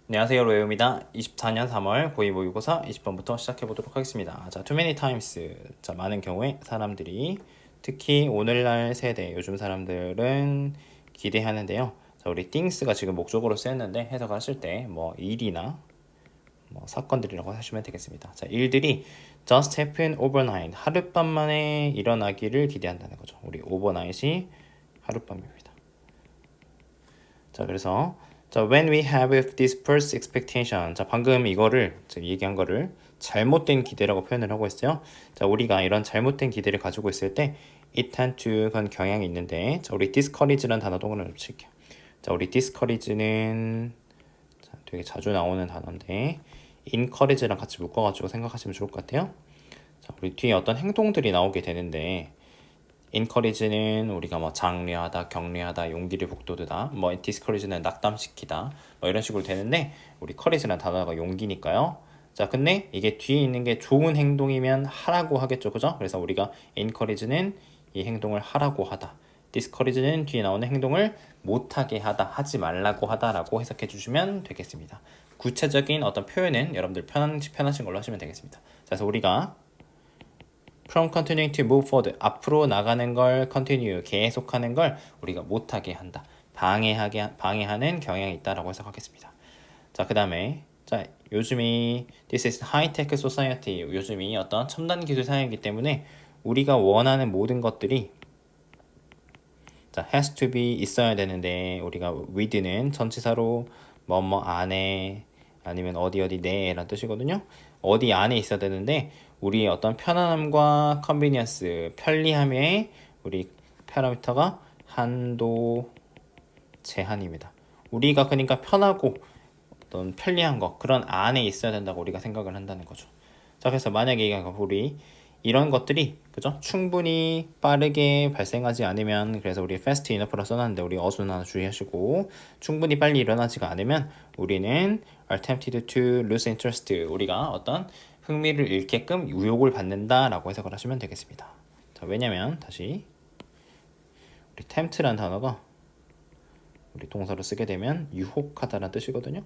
안녕하세요, 로에오입니다. 24년 3월 고2 모의고사 20번부터 시작해 보도록 하겠습니다. 자, too many times. 자, 많은 경우에 사람들이 특히 오늘날 세대, 요즘 사람들은 기대하는데요. 자, 우리 things가 지금 목적으로 쓰였는데 해석을 하실 때 뭐 일이나 뭐 사건들이라고 하시면 되겠습니다. 자, 일들이 just happen overnight. 하룻밤 만에 일어나기를 기대한다는 거죠. 우리 overnight이 하룻밤입니다. 자, 그래서 자, when we have this false expectation. 자, 방금 이거를 얘기한 거를 잘못된 기대라고 표현을 하고 있어요. 자, 우리가 이런 잘못된 기대를 가지고 있을 때 it tend to 그런 경향이 있는데, 자, 우리 discourage라는 단어 동그라미 붙일게요. 자, 우리 discourage는 자, 되게 자주 나오는 단어인데 encourage랑 같이 묶어가지고 생각하시면 좋을 것 같아요. 자, 우리 뒤에 어떤 행동들이 나오게 되는데 encourage는 우리가 뭐 장려하다, 격려하다, 용기를 북돋우다, 뭐 discourage는 낙담시키다, 뭐 이런 식으로 되는데 우리 courage라는 단어가 용기니까요. 자, 근데 이게 뒤에 있는 게 좋은 행동이면 하라고 하겠죠, 그죠? 그래서 우리가 encourage는 이 행동을 하라고 하다, discourage는 뒤에 나오는 행동을 못하게 하다, 하지 말라고 하다라고 해석해 주시면 되겠습니다. 구체적인 어떤 표현은 여러분들 편하신 걸로 하시면 되겠습니다. 자, 그래서 우리가 from continuing to move forward, 앞으로 나가는 걸 continue, 계속하는 걸 우리가 못하게 한다, 방해하는 경향이 있다라고 해석하겠습니다. 자, 그 다음에 자, 요즘이 this is high-tech society, 요즘이 어떤 첨단 기술 사회이기 때문에 우리가 원하는 모든 것들이 자, has to be 있어야 되는데 우리가 with는 전치사로 뭐뭐 안에 아니면 어디 내라는 뜻이거든요. 어디 안에 있어야 되는데 우리의 어떤 편안함과 컨비니언스, 편리함에 우리 파라미터가 한도 제한입니다. 우리가 그러니까 편하고 어떤 편리한 거 그런 안에 있어야 된다고 우리가 생각을 한다는 거죠. 자, 그래서 만약에 우리 이런 것들이 그죠? 충분히 빠르게 발생하지 않으면, 그래서 우리 fast enough라 써놨는데 우리 어순 하나 주의하시고, 충분히 빨리 일어나지가 않으면 우리는 are tempted to lose interest, 우리가 어떤 흥미를 잃게끔 유혹을 받는다라고 해석을 하시면 되겠습니다. 자, 왜냐면 다시 우리 tempt라는 단어가 우리 동사로 쓰게 되면 유혹하다라는 뜻이거든요.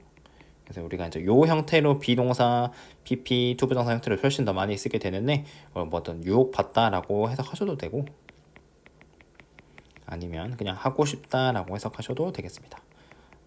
그래서 우리가 이제 요 형태로 비동사, PP, 투부정사 형태로 훨씬 더 많이 쓰게 되는데 뭐 어떤 유혹받다라고 해석하셔도 되고 아니면 그냥 하고 싶다라고 해석하셔도 되겠습니다. 자,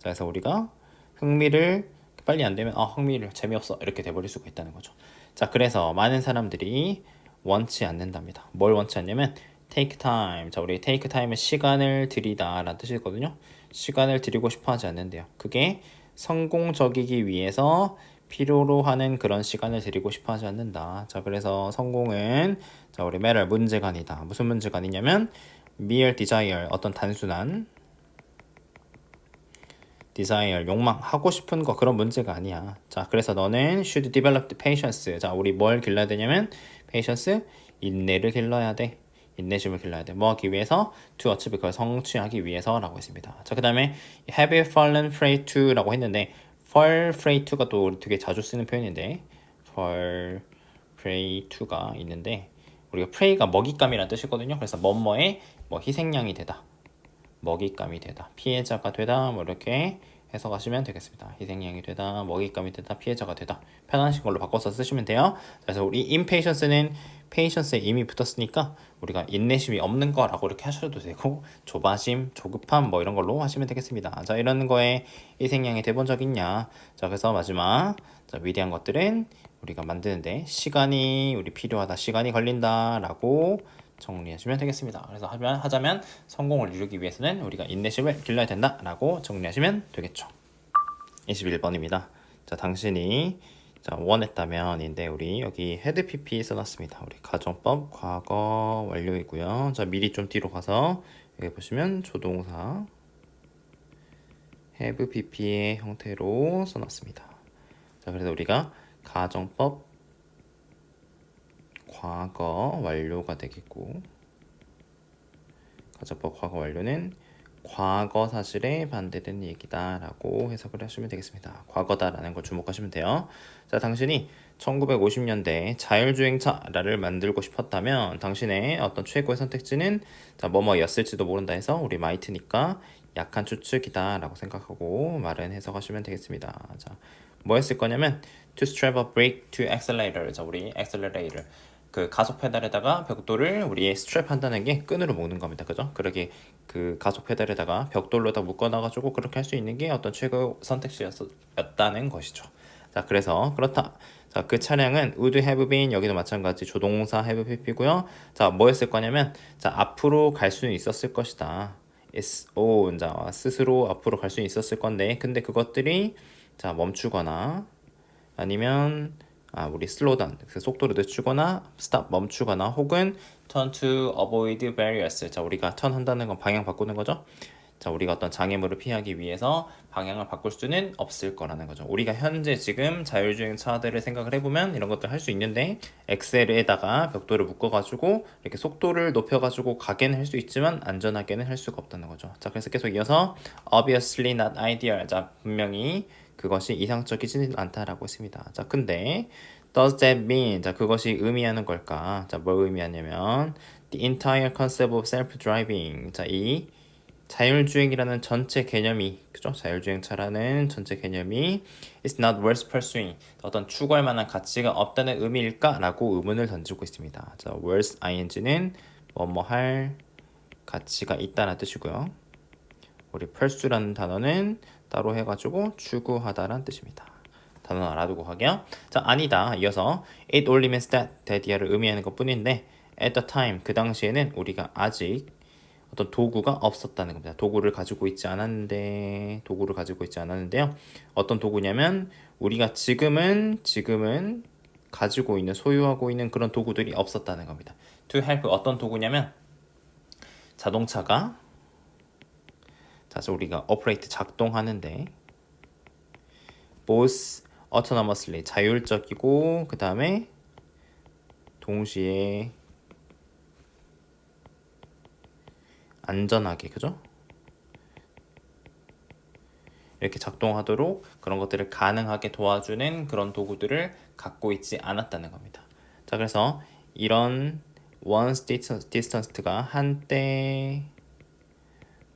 그래서 우리가 흥미를 빨리 안 되면 흥미를 재미없어 이렇게 돼버릴 수가 있다는 거죠. 자, 그래서 많은 사람들이 원치 않는답니다. 뭘 원치 않냐면 take time. 자, 우리 take time은 시간을 들이다 라는 뜻이거든요. 시간을 들이고 싶어 하지 않는데요. 그게 성공적이기 위해서 필요로 하는 그런 시간을 들이고 싶어 하지 않는다. 자, 그래서 성공은 자, 우리 matter 문제가 아니다. 무슨 문제가 아니냐면 mere desire, 어떤 단순한 desire, 욕망, 하고 싶은 거 그런 문제가 아니야. 자, 그래서 너는 should develop the patience. 자, 우리 뭘 길러야 되냐면 patience, 인내를 길러야 돼. 인내심을 길러야 돼. 뭐 하기 위해서? to achieve, 그걸 성취하기 위해서라고 했습니다. 자, 그 다음에 have you fallen prey to라고 했는데 fall prey to가 또 되게 자주 쓰는 표현인데 fall prey to가 있는데 우리가 prey가 먹잇감이라는 뜻이거든요. 그래서 뭐뭐의 뭐 희생양이 되다, 먹잇감이 되다, 피해자가 되다, 뭐 이렇게 해석하시면 되겠습니다. 희생양이 되다, 먹잇감이 되다, 피해자가 되다. 편하신 걸로 바꿔서 쓰시면 돼요. 그래서 우리 impatience는 patience에 이미 붙었으니까 우리가 인내심이 없는 거라고 이렇게 하셔도 되고, 조바심, 조급함 뭐 이런 걸로 하시면 되겠습니다. 자, 이런 거에 희생양이 돼본 적 있냐? 자, 그래서 마지막 자, 위대한 것들은 우리가 만드는데 시간이 우리 필요하다, 시간이 걸린다라고 정리하시면 되겠습니다. 그래서 하자면 성공을 이루기 위해서는 우리가 인내심을 길러야 된다라고 정리하시면 되겠죠. 21번입니다. 자, 당신이 자, 원했다면인데 우리 여기 헤드 PP 써놨습니다. 우리 가정법 과거 완료이고요. 자, 미리 좀 뒤로 가서 여기 보시면 조동사 have PP의 형태로 써놨습니다. 자, 그래서 우리가 가정법 과거 완료가 되겠고, 가정법 과거 완료는 과거 사실에 반대된 얘기다라고 해석을 하시면 되겠습니다. 과거다라는 걸 주목하시면 돼요. 자, 당신이 1950년대 자율주행차를 만들고 싶었다면 당신의 어떤 최고의 선택지는 자, 뭐뭐였을지도 모른다 해서 우리 might니까 약한 추측이다라고 생각하고 말은 해석하시면 되겠습니다. 자, 뭐 했을 거냐면 to strap a brake to accelerator. 자, 우리 accelerator 그 가속 페달에다가 벽돌을 우리 스트랩 한다는 게 끈으로 묶는 겁니다. 그죠? 그러게 그 가속 페달에다가 벽돌로다 묶어놔가지고 그렇게 할 수 있는 게 어떤 최고 선택지였다는 것이죠. 자, 그래서 그렇다. 자, 그 차량은 would have been 여기도 마찬가지 조동사 have beep이고요. 자, 뭐 했을 거냐면 자, 앞으로 갈 수는 있었을 것이다. SO 자, 스스로 앞으로 갈 수 있었을 건데 근데 그것들이 자, 멈추거나 아니면 우리 slow down 속도를 늦추거나 stop 멈추거나 혹은 turn to avoid barriers 자, 우리가 turn 한다는 건 방향 바꾸는 거죠. 자, 우리가 어떤 장애물을 피하기 위해서 방향을 바꿀 수는 없을 거라는 거죠. 우리가 현재 지금 자율주행 차들을 생각을 해보면 이런 것들 할 수 있는데 엑셀에다가 벽돌을 묶어가지고 이렇게 속도를 높여가지고 가게는 할 수 있지만 안전하게는 할 수가 없다는 거죠. 자, 그래서 계속 이어서 obviously not ideal 자, 분명히 그것이 이상적이지는 않다라고 했습니다. 자, 근데 does that mean 자, 그것이 의미하는 걸까? 자, 뭘 의미하냐면 the entire concept of self-driving 자, 이 자율주행이라는 전체 개념이 그죠? 자율주행차라는 전체 개념이 is not worth pursuing 어떤 추구할 만한 가치가 없다는 의미일까라고 의문을 던지고 있습니다. 자, worth ing는 뭐뭐 할 가치가 있다는 뜻이고요. 우리 pursue라는 단어는 따로 해가지고 추구하다라는 뜻입니다. 단어 알아두고 가게요. 자, 아니다. 이어서 it only means that이야를 의미하는 것 뿐인데 at the time 그 당시에는 우리가 아직 어떤 도구가 없었다는 겁니다. 도구를 가지고 있지 않았는데요. 어떤 도구냐면 우리가 지금은 가지고 있는 소유하고 있는 그런 도구들이 없었다는 겁니다. To help 어떤 도구냐면 자동차가 자, 우리가 operate 작동하는데 both autonomously 자율적이고 그 다음에 동시에 안전하게 그죠? 이렇게 작동하도록 그런 것들을 가능하게 도와주는 그런 도구들을 갖고 있지 않았다는 겁니다. 자, 그래서 이런 once distance가 한때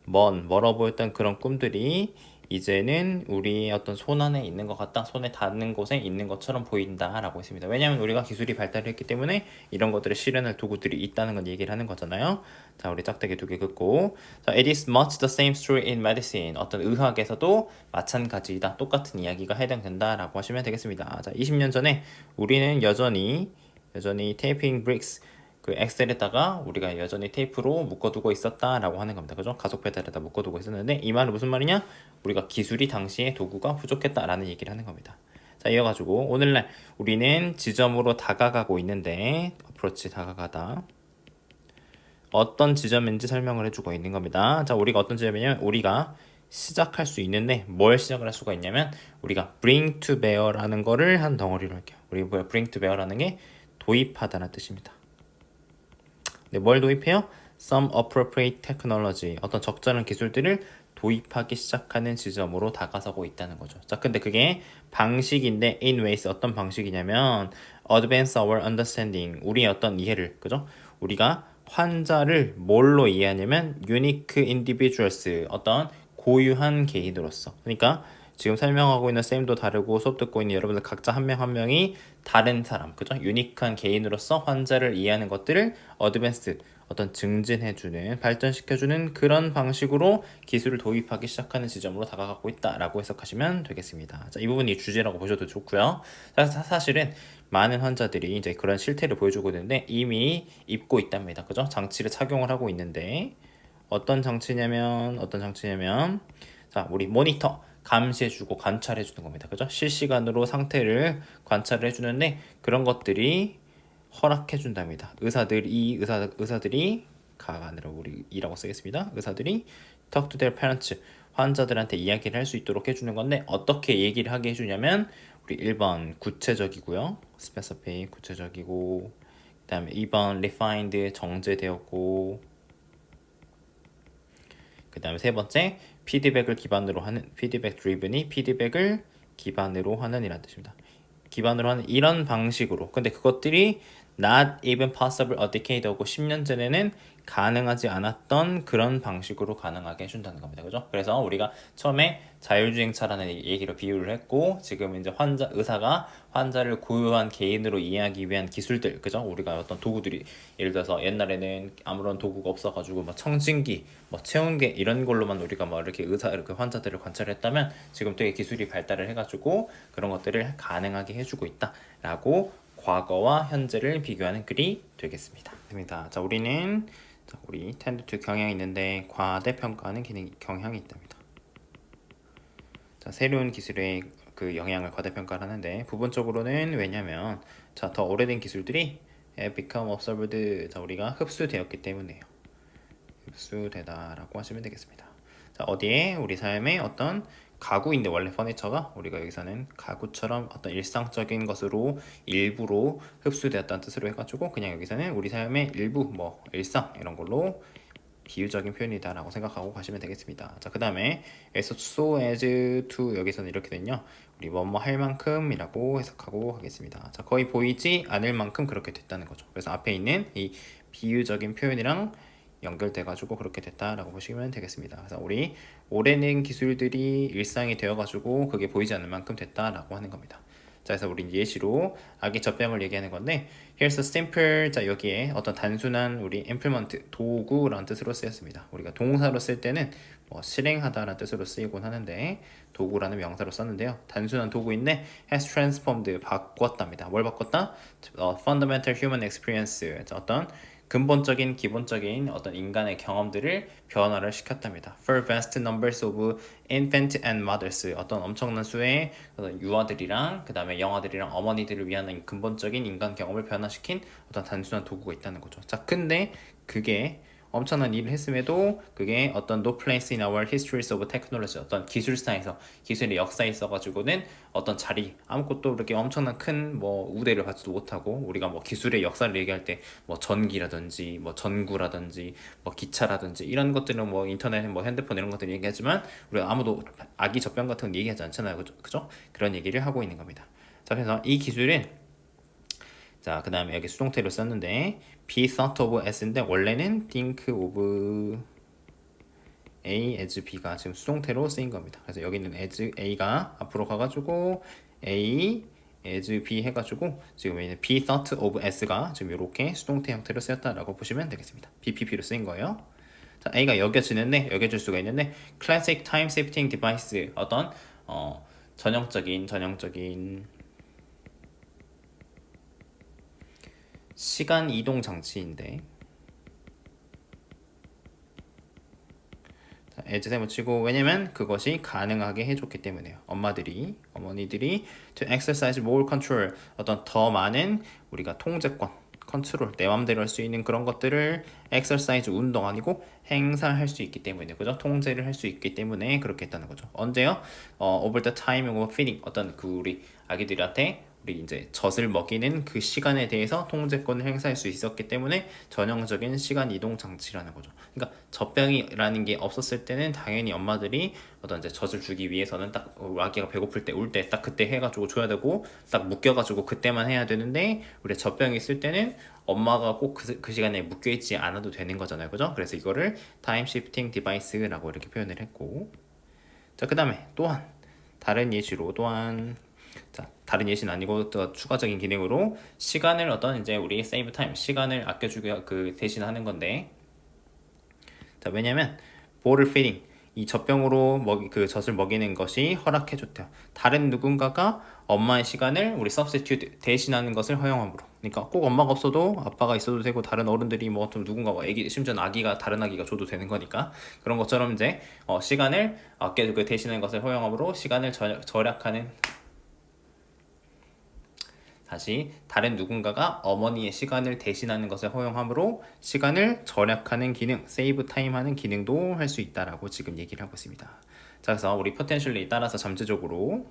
멀어 보였던 그런 꿈들이 이제는 우리의 어떤 손안에 있는 것 같다, 손에 닿는 곳에 있는 것처럼 보인다라고 했습니다. 왜냐하면 우리가 기술이 발달했기 때문에 이런 것들을 실현할 도구들이 있다는 건 얘기를 하는 거잖아요. 자, 우리 짝대기 두 개 긋고 자, it is much the same story in medicine 어떤 의학에서도 마찬가지다, 똑같은 이야기가 해당된다라고 하시면 되겠습니다. 자, 20년 전에 우리는 여전히 테이핑 브릭스 그 엑셀에다가 우리가 여전히 테이프로 묶어두고 있었다라고 하는 겁니다. 그죠? 가속 페달에다 묶어두고 있었는데 이 말은 무슨 말이냐? 우리가 기술이 당시에 도구가 부족했다라는 얘기를 하는 겁니다. 자, 이어가지고 오늘날 우리는 지점으로 다가가고 있는데 어프로치 다가가다 어떤 지점인지 설명을 해주고 있는 겁니다. 자, 우리가 어떤 지점이냐면 우리가 시작할 수 있는데 뭘 시작을 할 수가 있냐면 우리가 bring to bear라는 거를 한 덩어리로 할게요. 우리 뭐야? bring to bear라는 게 도입하다는 뜻입니다. 네, 뭘 도입해요? Some appropriate technology 어떤 적절한 기술들을 도입하기 시작하는 지점으로 다가서고 있다는 거죠. 자, 근데 그게 방식인데 in ways 어떤 방식이냐면 advance our understanding 우리의 어떤 이해를 그죠? 우리가 환자를 뭘로 이해하냐면 unique individuals 어떤 고유한 개인으로서 그러니까 지금 설명하고 있는 쌤도 다르고 수업 듣고 있는 여러분들 각자 한 명 한 명이 다른 사람, 그죠? 유니크한 개인으로서 환자를 이해하는 것들을 어드밴스, 어떤 증진해주는, 발전시켜주는 그런 방식으로 기술을 도입하기 시작하는 지점으로 다가가고 있다라고 해석하시면 되겠습니다. 자, 이 부분이 주제라고 보셔도 좋고요. 사실은 많은 환자들이 이제 그런 실태를 보여주고 있는데 이미 입고 있답니다. 그죠? 장치를 착용을 하고 있는데 어떤 장치냐면 자, 우리 모니터 감시해주고 관찰해주는 겁니다. 그죠? 실시간으로 상태를 관찰을 해주는데 그런 것들이 허락해준답니다. 의사들이 가가 아니라 우리 이라고 쓰겠습니다. 의사들이 talk to their parents 환자들한테 이야기를 할 수 있도록 해주는 건데 어떻게 얘기를 하게 해주냐면 우리 1번 구체적이고요. specific 구체적이고 그 다음에 2번 refined 정제되었고 그 다음에 세 번째 피드백을 기반으로 하는 피드백 드리븐이 피드백을 기반으로 하는 이란 뜻입니다. 기반으로 하는 이런 방식으로 근데 그것들이 not even possible a decade ago 10년 전에는 가능하지 않았던 그런 방식으로 가능하게 해준다는 겁니다. 그죠? 그래서 우리가 처음에 자율주행차라는 얘기로 비유를 했고, 지금 이제 의사가 환자를 고유한 개인으로 이해하기 위한 기술들, 그죠? 우리가 어떤 도구들이, 예를 들어서 옛날에는 아무런 도구가 없어가지고 뭐 청진기, 뭐 체온계 이런 걸로만 우리가 뭐 이렇게 이렇게 환자들을 관찰했다면, 지금 되게 기술이 발달을 해가지고 그런 것들을 가능하게 해주고 있다라고 과거와 현재를 비교하는 글이 되겠습니다. 자, 우리 tend to 경향이 있는데 과대평가하는 경향이 있답니다. 자, 새로운 기술의 그 영향을 과대평가를 하는데, 부분적으로는 왜냐면 자, 더 오래된 기술들이 have become observed, 자, 우리가 흡수되었기 때문에요. 흡수되다라고 하시면 되겠습니다. 자, 어디에 우리 삶의 어떤 가구인데, 원래 퍼니처가 우리가 여기서는 가구처럼 어떤 일상적인 것으로 일부로 흡수되었다는 뜻으로 해가지고, 그냥 여기서는 우리 삶의 일부, 뭐 일상 이런 걸로 비유적인 표현이다라고 생각하고 가시면 되겠습니다. 자, 그 다음에 여기서 so as to, 여기서는 이렇게 되면요, 우리 뭐뭐 할 만큼이라고 해석하고 하겠습니다. 자, 거의 보이지 않을 만큼 그렇게 됐다는 거죠. 그래서 앞에 있는 이 비유적인 표현이랑 연결돼가지고 그렇게 됐다라고 보시면 되겠습니다. 그래서 우리 오래된 기술들이 일상이 되어가지고 그게 보이지 않는 만큼 됐다라고 하는 겁니다. 자, 그래서 우리 예시로 아기 젖병을 얘기하는 건데, here's a simple, 자, 여기에 어떤 단순한 우리 implement, 도구라는 뜻으로 쓰였습니다. 우리가 동사로 쓸 때는 뭐 실행하다라는 뜻으로 쓰이곤 하는데, 도구라는 명사로 썼는데요. 단순한 도구인데 has transformed, 바꿨답니다. 뭘 바꿨다? fundamental human experience, 자, 어떤 근본적인 기본적인 어떤 인간의 경험들을 변화를 시켰답니다. For vast numbers of infant and mothers, 어떤 엄청난 수의 어떤 유아들이랑 그 다음에 영아들이랑 어머니들을 위한 근본적인 인간 경험을 변화시킨 어떤 단순한 도구가 있다는 거죠. 자, 근데 그게 엄청난 일을 했음에도 그게 어떤 no place in our histories of technology, 어떤 기술사에서, 기술의 역사에 있어가지고는 어떤 자리, 아무것도 이렇게 엄청난 큰 뭐 우대를 받지도 못하고, 우리가 뭐 기술의 역사를 얘기할 때 뭐 전기라든지 뭐 전구라든지 뭐 기차라든지 이런 것들은 뭐 인터넷, 뭐 핸드폰 이런 것들 얘기하지만 우리가 아무도 아기 젖병 같은 건 얘기하지 않잖아요. 그죠? 그런 얘기를 하고 있는 겁니다. 자, 그래서 이 기술은, 자, 그 다음에 여기 수동태로 썼는데 be thought of as인데, 원래는 think of A as B가 지금 수동태로 쓰인 겁니다. 그래서 여기는 as A가 앞으로 가가지고 A as B 해가지고 지금 be thought of as가 지금 이렇게 수동태 형태로 쓰였다라고 보시면 되겠습니다. BPP로 쓰인 거예요. 자, A가 여겨질 수가 있는데 classic time shifting device, 어떤 전형적인 시간 이동 장치인데, 에즈에 묻히고, 왜냐면 그것이 가능하게 해줬기 때문에요. 어머니들이 to exercise more control, 어떤 더 많은 우리가 통제권, 컨트롤, 내 맘대로 할 수 있는 그런 것들을 exercise, 운동 아니고 행사할 수 있기 때문에, 그죠? 통제를 할 수 있기 때문에 그렇게 했다는 거죠. 언제요? over the time of feeding, 어떤 그 우리 아기들한테 우리 이제 젖을 먹이는 그 시간에 대해서 통제권을 행사할 수 있었기 때문에 전형적인 시간 이동 장치라는 거죠. 그러니까 젖병이라는 게 없었을 때는 당연히 엄마들이 어떤 이제 젖을 주기 위해서는 딱 아기가 배고플 때, 울 때 딱 그때 해가지고 줘야 되고, 딱 묶여가지고 그때만 해야 되는데, 우리 젖병이 있을 때는 엄마가 꼭 그 시간에 묶여있지 않아도 되는 거잖아요. 그죠? 그래서 이거를 타임 시프팅 디바이스라고 이렇게 표현을 했고, 자, 그 다음에 또한 다른 예시로 자, 다른 예시는 아니고 또 추가적인 기능으로 시간을 어떤 이제 우리 세이브 타임, 시간을 아껴주기 그 대신하는 건데, 자, 왜냐면 보를 피딩, 이 젖병으로 그 젖을 먹이는 것이 허락해줬대요. 다른 누군가가 엄마의 시간을 우리 substitute 대신하는 것을 허용함으로. 그러니까 꼭 엄마가 없어도 아빠가 있어도 되고, 다른 어른들이 뭐 좀 누군가 뭐 애기, 심지어 다른 아기가 줘도 되는 거니까, 그런 것처럼 이제 시간을 아껴 그 대신하는 것을 허용함으로 시간을 절약하는, 다시 다른 누군가가 어머니의 시간을 대신하는 것을 허용함으로 시간을 절약하는 기능, 세이브 타임 하는 기능도 할 수 있다라고 지금 얘기를 하고 있습니다. 자, 그래서 우리 포텐셜리에 따라서 잠재적으로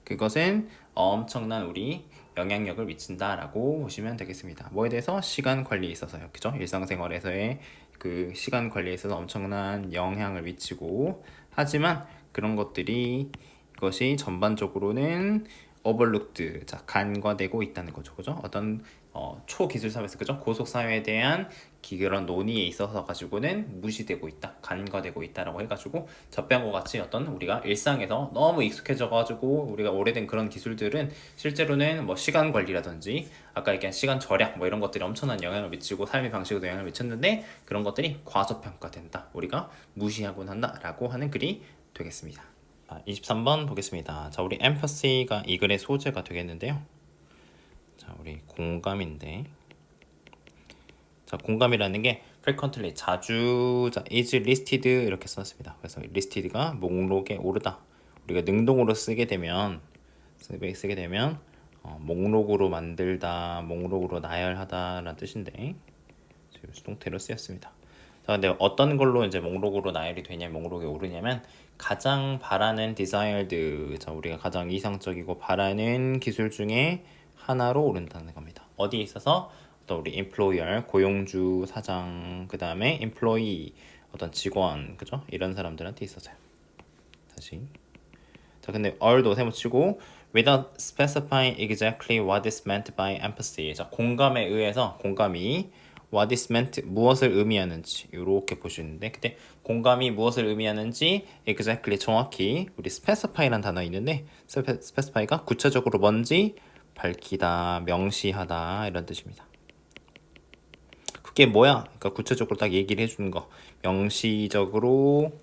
그것은 엄청난 우리 영향력을 미친다라고 보시면 되겠습니다. 뭐에 대해서? 시간 관리에 있어서요. 그죠? 일상생활에서의 그 시간 관리에 있어서 엄청난 영향을 미치고, 하지만 그런 것들이 이것이 전반적으로는 overlooked, 자 간과되고 있다는 거죠, 그죠? 어떤 초기술 사회에서 그죠? 고속 사회에 대한 그런 논의에 있어서 가지고는 무시되고 있다, 간과되고 있다라고 해가지고 접배한 것 같이 어떤 우리가 일상에서 너무 익숙해져 가지고 우리가 오래된 그런 기술들은 실제로는 뭐 시간 관리라든지 아까 얘기한 시간 절약 뭐 이런 것들이 엄청난 영향을 미치고 삶의 방식에도 영향을 미쳤는데 그런 것들이 과소평가된다, 우리가 무시하곤 한다라고 하는 글이 되겠습니다. 23번 보겠습니다. 자, 우리 empathy가 이 글의 소재가 되겠는데요. 자, 우리 공감인데, 자, 공감이라는 게 frequently, 자주, 자, is listed 이렇게 썼습니다. 그래서 listed가 목록에 오르다. 우리가 능동으로 쓰게 되면 목록으로 만들다, 목록으로 나열하다라는 뜻인데 지금 수동태로 쓰였습니다. 자, 근데 어떤 걸로 이제 목록으로 나열이 되냐, 목록에 오르냐면 가장 바라는 desired, 자, 우리가 가장 이상적이고 바라는 기술 중에 하나로 오른다는 겁니다. 어디에 있어서? 또 우리 employer, 고용주, 사장, 그 다음에 employee, 어떤 직원, 그죠? 이런 사람들한테 있어서요. 다시. 자, 근데 or도 세모치고 without specifying exactly what is meant by empathy. 자, 공감에 의해서 공감이 what is meant, 무엇을 의미하는지 이렇게 보시는데, 그때 공감이 무엇을 의미하는지 exactly, 정확히 우리 specify라는 단어 있는데 specify가 구체적으로 뭔지 밝히다, 명시하다 이런 뜻입니다. 그게 뭐야? 그러니까 구체적으로 딱 얘기를 해주는 거, 명시적으로,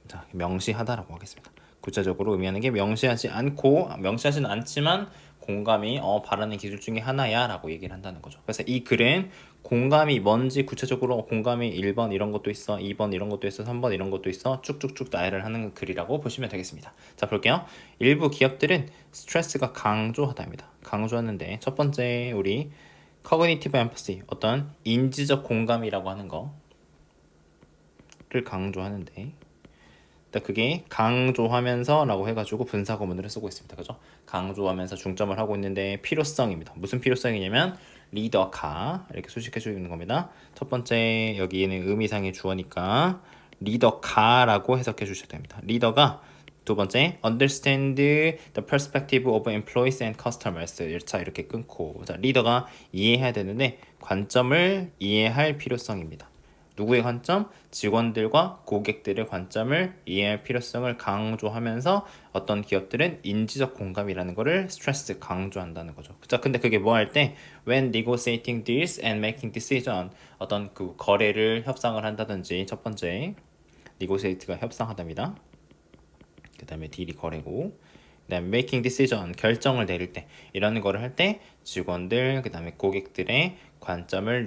자, 명시하다라고 하겠습니다. 구체적으로 의미하는 게 명시하지는 않지만 공감이 바라는 기술 중에 하나야 라고 얘기를 한다는 거죠. 그래서 이 글은 공감이 뭔지 구체적으로, 공감이 1번 이런 것도 있어, 2번 이런 것도 있어, 3번 이런 것도 있어, 쭉쭉쭉 나열을 하는 글이라고 보시면 되겠습니다. 자, 볼게요. 일부 기업들은 스트레스가 강조하다입니다. 강조하는데 첫 번째 우리 cognitive empathy, 어떤 인지적 공감이라고 하는 거를 강조하는데, 그게 강조하면서 라고 해가지고 분사구문을 쓰고 있습니다. 그죠? 강조하면서 중점을 하고 있는데 필요성입니다. 무슨 필요성이냐면 리더가, 이렇게 수식해 주는 겁니다. 첫 번째 여기는 의미상의 주어니까 리더가라고 해석해 주셔야 됩니다. 리더가. 두 번째, understand the perspective of employees and customers. 자, 이렇게 끊고, 자, 리더가 이해해야 되는데 관점을 이해할 필요성입니다. 누구의 관점? 직원들과 고객들의 관점을 이해할 필요성을 강조하면서 어떤 기업들은 인지적 공감이라는 거를 스트레스, 강조한다는 거죠. 자, 근데 그게 뭐 할 때 when negotiating deals and making decision, 어떤 그 거래를 협상을 한다든지, 첫 번째 negotiate가 협상하답니다. 그 다음에 딜이 거래고, 그 다음에 making decision, 결정을 내릴 때, 이런 거를 할 때 직원들, 그 다음에 고객들의 관점을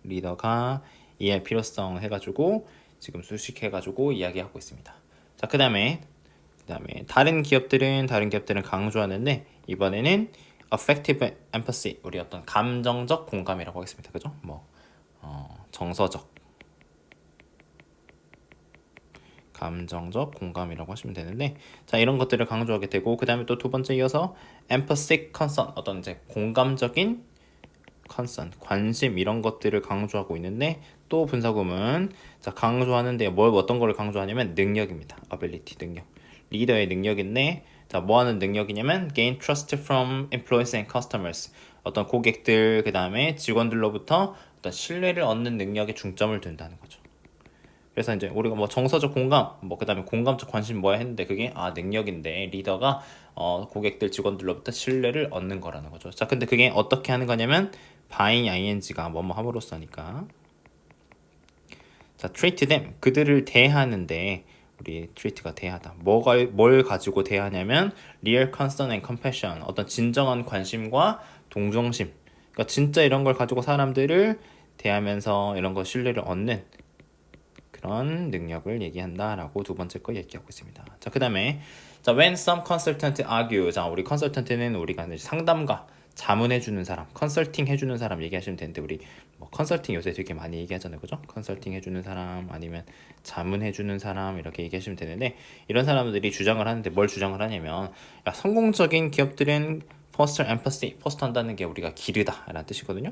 리더가 이해할 필요성 해가지고 지금 수식해가지고 이야기하고 있습니다. 자, 그 다음에 다른 기업들은 강조하는데 이번에는 affective empathy, 우리 어떤 감정적 공감이라고 하겠습니다. 그죠? 정서적, 감정적 공감이라고 하시면 되는데, 자, 이런 것들을 강조하게 되고, 그 다음에 또 두 번째 이어서 empathic concern, 어떤 이제 공감적인 concern, 관심, 이런 것들을 강조하고 있는데, 또 분사구문, 자, 강조하는데 어떤 거를 강조하냐면 능력입니다. ability, 능력, 리더의 능력인데, 자, 뭐 하는 능력이냐면 gain trust from employees and customers, 어떤 고객들, 그 다음에 직원들로부터 어떤 신뢰를 얻는 능력에 중점을 둔다는 거죠. 그래서 이제 우리가 정서적 공감, 그다음에 공감적 관심 뭐야 했는데, 그게 능력인데 리더가 고객들, 직원들로부터 신뢰를 얻는 거라는 거죠. 자, 근데 그게 어떻게 하는 거냐면 by ing가 뭐뭐 함으로써니까, 자, treat them, 그들을 대하는데, 우리 treat가 대하다, 뭘 가지고 대하냐면 real concern and compassion, 어떤 진정한 관심과 동정심, 그러니까 진짜 이런 걸 가지고 사람들을 대하면서 이런 거 신뢰를 얻는 그런 능력을 얘기한다라고 두 번째 거 얘기하고 있습니다. 자, 그 다음에 when some consultant argue, 자, 우리 컨설턴트는 우리가 상담가, 자문해주는 사람, 컨설팅 해주는 사람 얘기하시면 되는데, 우리 컨설팅 요새 되게 많이 얘기하잖아요, 그죠? 컨설팅 해주는 사람, 아니면 자문해주는 사람, 이렇게 얘기하시면 되는데, 이런 사람들이 주장을 하는데 뭘 주장을 하냐면, 성공적인 기업들은 foster empathy, 포스터한다는 게 우리가 기르다라는 뜻이거든요.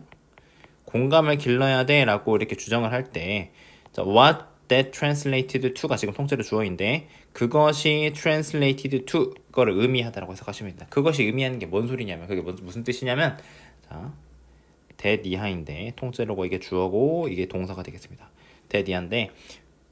공감을 길러야 돼라고 이렇게 주장을 할 때, 자, what that translated to가 지금 통째로 주어인데 그것이 translated to 거를 의미하다라고 해석하시면 됩니다. 그것이 의미하는 게 뭔 소리냐면 그게 무슨 뜻이냐면 자 that 이하인데 통째로고 이게 주어고 이게 동사가 되겠습니다. that 이하인데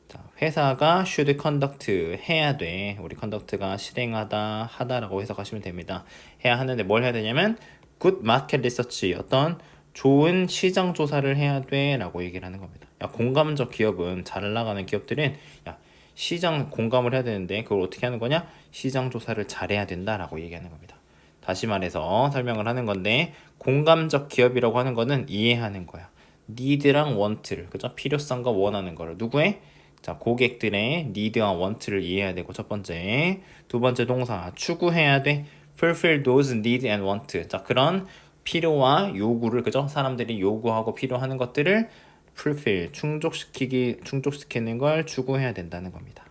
자, 회사가 should conduct 해야 돼. 우리 conduct가 실행하다 하다라고 해석하시면 됩니다. 해야 하는데 뭘 해야 되냐면 good market research 어떤 좋은 시장 조사를 해야 돼라고 얘기를 하는 겁니다. 야, 공감적 기업은 잘 나가는 기업들은 야, 시장 공감을 해야 되는데 그걸 어떻게 하는 거냐? 시장 조사를 잘해야 된다라고 얘기하는 겁니다. 다시 말해서 설명을 하는 건데 공감적 기업이라고 하는 거는 이해하는 거야. need랑 want를 그죠? 필요성과 원하는 거를 누구의? 자, 고객들의 need와 want를 이해해야 되고 첫 번째, 두 번째 동사 추구해야 돼. fulfill those need and want. 자, 그런 필요와 요구를 그죠? 사람들이 요구하고 필요하는 것들을 fulfill 충족시키는 걸 추구해야 된다는 겁니다.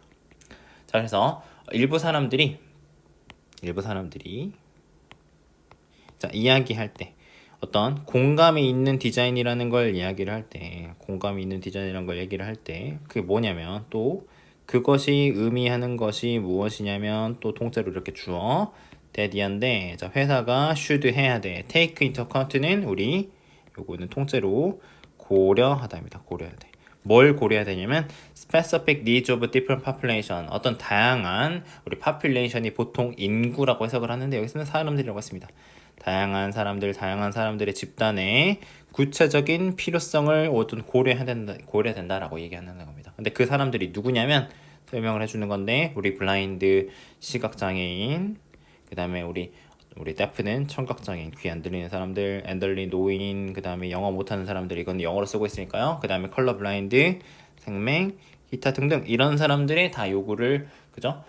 자, 그래서 일부 사람들이 자, 이야기할 때 어떤 공감이 있는 디자인이라는 걸 이야기를 할 때 공감이 있는 디자인이라는 걸 얘기를 할 때 그게 뭐냐면 또 그것이 의미하는 것이 무엇이냐면 또 통째로 이렇게 주어 that이한데 자 회사가 should 해야 돼 take into account는 우리 요거는 통째로 고려하다입니다. 고려해야 돼. 뭘 고려해야 되냐면 specific needs of different population 어떤 다양한 우리 population이 보통 인구라고 해석을 하는데 여기서는 사람들이라고 했습니다. 다양한 사람들의 집단의 구체적인 필요성을 어떤 고려해야 된다라고 얘기하는 겁니다. 근데 그 사람들이 누구냐면 설명을 해주는 건데 우리 블라인드 시각장애인 그 다음에 우리 데프는 청각장애인 귀 안 들리는 사람들 엔덜리 노인 그 다음에 영어 못하는 사람들 이건 영어로 쓰고 있으니까요. 그 다음에 컬러 블라인드 생맹 기타 등등 이런 사람들의 다 요구를 그죠?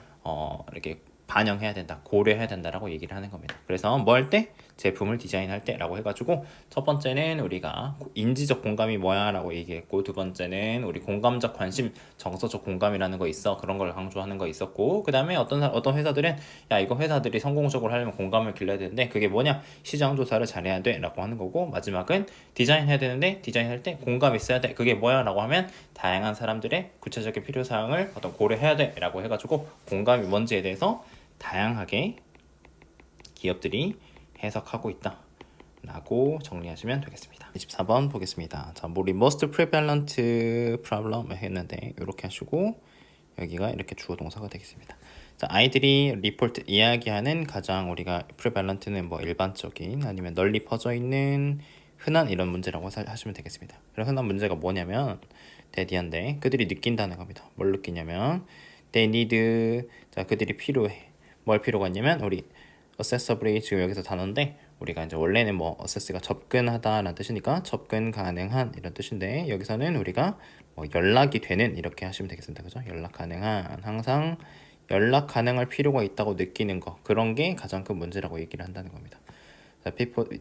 이렇게 반영해야 된다, 고려해야 된다라고 얘기를 하는 겁니다. 그래서 뭐 할 때? 제품을 디자인할 때라고 해가지고 첫 번째는 우리가 인지적 공감이 뭐야라고 얘기했고 두 번째는 우리 공감적 관심, 정서적 공감이라는 거 있어 그런 걸 강조하는 거 있었고 그 다음에 어떤 회사들은 야 이거 회사들이 성공적으로 하려면 공감을 길러야 되는데 그게 뭐냐? 시장 조사를 잘해야 돼라고 하는 거고 마지막은 디자인해야 되는데 디자인할 때 공감이 있어야 돼 그게 뭐야라고 하면 다양한 사람들의 구체적인 필요사항을 어떤 고려해야 돼라고 해가지고 공감이 뭔지에 대해서 다양하게 기업들이 해석하고 있다 라고 정리하시면 되겠습니다. 24번 보겠습니다. 자, 우리 most prevalent problem 했는데 이렇게 하시고 여기가 이렇게 주어 동사가 되겠습니다. 자, 아이들이 리포트 이야기하는 가장 우리가 prevalent는 뭐 일반적인 아니면 널리 퍼져 있는 흔한 이런 문제라고 하시면 되겠습니다. 그럼 흔한 문제가 뭐냐면 대디한데 그들이 느낀다는 겁니다. 뭘 느끼냐면 they need 자 그들이 필요해. 뭘 필요가 있냐면 우리 accessibly 지금 여기서 단어인데 우리가 이제 원래는 뭐 access가 접근하다라는 뜻이니까 접근 가능한 이런 뜻인데 여기서는 우리가 뭐 연락이 되는 이렇게 하시면 되겠습니다. 그죠? 연락 가능한 항상 연락 가능할 필요가 있다고 느끼는 거 그런 게 가장 큰 문제라고 얘기를 한다는 겁니다.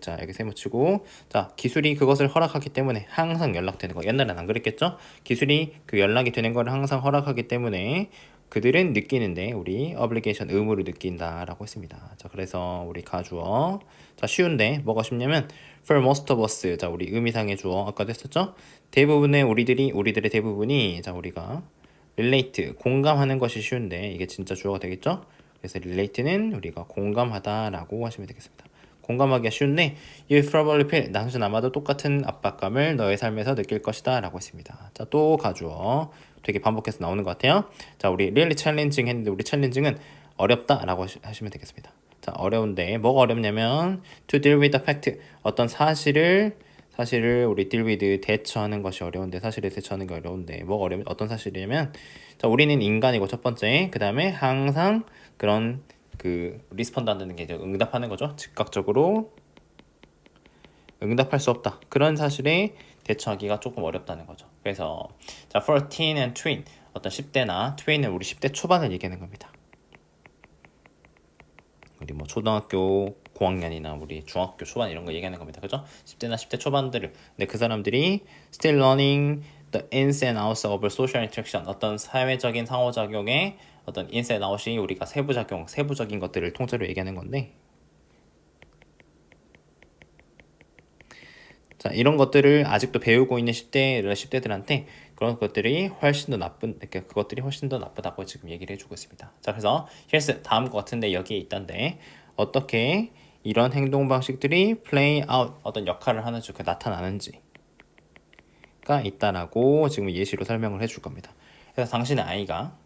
자, 여기 세모치고 자, 기술이 그것을 허락하기 때문에 항상 연락되는 거. 옛날엔 안 그랬겠죠? 기술이 그 연락이 되는 걸 항상 허락하기 때문에 그들은 느끼는데 우리 obligation 의무를 느낀다라고 했습니다. 자, 그래서 우리 가주어 자, 쉬운데 뭐가 쉽냐면 for most of us 자, 우리 의미상의 주어 아까도 했었죠? 대부분의 우리들의 대부분이 자, 우리가 relate 공감하는 것이 쉬운데 이게 진짜 주어가 되겠죠? 그래서 relate는 우리가 공감하다라고 하시면 되겠습니다. 공감하기가 쉬운데 You probably feel 당신 아마도 똑같은 압박감을 너의 삶에서 느낄 것이다 라고 했습니다. 자, 또 가주어 되게 반복해서 나오는 것 같아요. 자, 우리 really challenging 했는데 우리 challenging은 어렵다 라고 하시면 되겠습니다. 자, 어려운데 뭐가 어렵냐면 to deal with the fact 어떤 사실을 우리 deal with 대처하는 것이 어려운데 사실에 대처하는 게 어려운데 뭐가 어려운 어떤 사실이냐면 자, 우리는 인간이고 첫 번째 그 다음에 항상 그런 그 리스폰드 한다는 게 이제 응답하는 거죠. 즉각적으로 응답할 수 없다. 그런 사실에 대처하기가 조금 어렵다는 거죠. 그래서 자, for teen and tween 어떤 10대나 tween은 우리 10대 초반을 얘기하는 겁니다. 우리 뭐 초등학교 고학년이나 우리 중학교 초반 이런 거 얘기하는 겁니다. 그죠? 10대나 10대 초반들을 근데 그 사람들이 still learning the ins and outs of social interaction 어떤 사회적인 상호작용의 어떤 ins and out이 우리가 세부적인 것들을 통째로 얘기하는 건데 자, 이런 것들을 아직도 배우고 있는 10대들한테 그런 것들이 훨씬 더 그러니까 그것들이 훨씬 더 나쁘다고 지금 얘기를 해주고 있습니다. 자, 그래서 here's 다음 것 같은데 여기에 있던데 어떻게 이런 행동 방식들이 play out 어떤 역할을 하는지 그 나타나는지가 있다라고 지금 예시로 설명을 해줄 겁니다. 그래서 당신의 아이가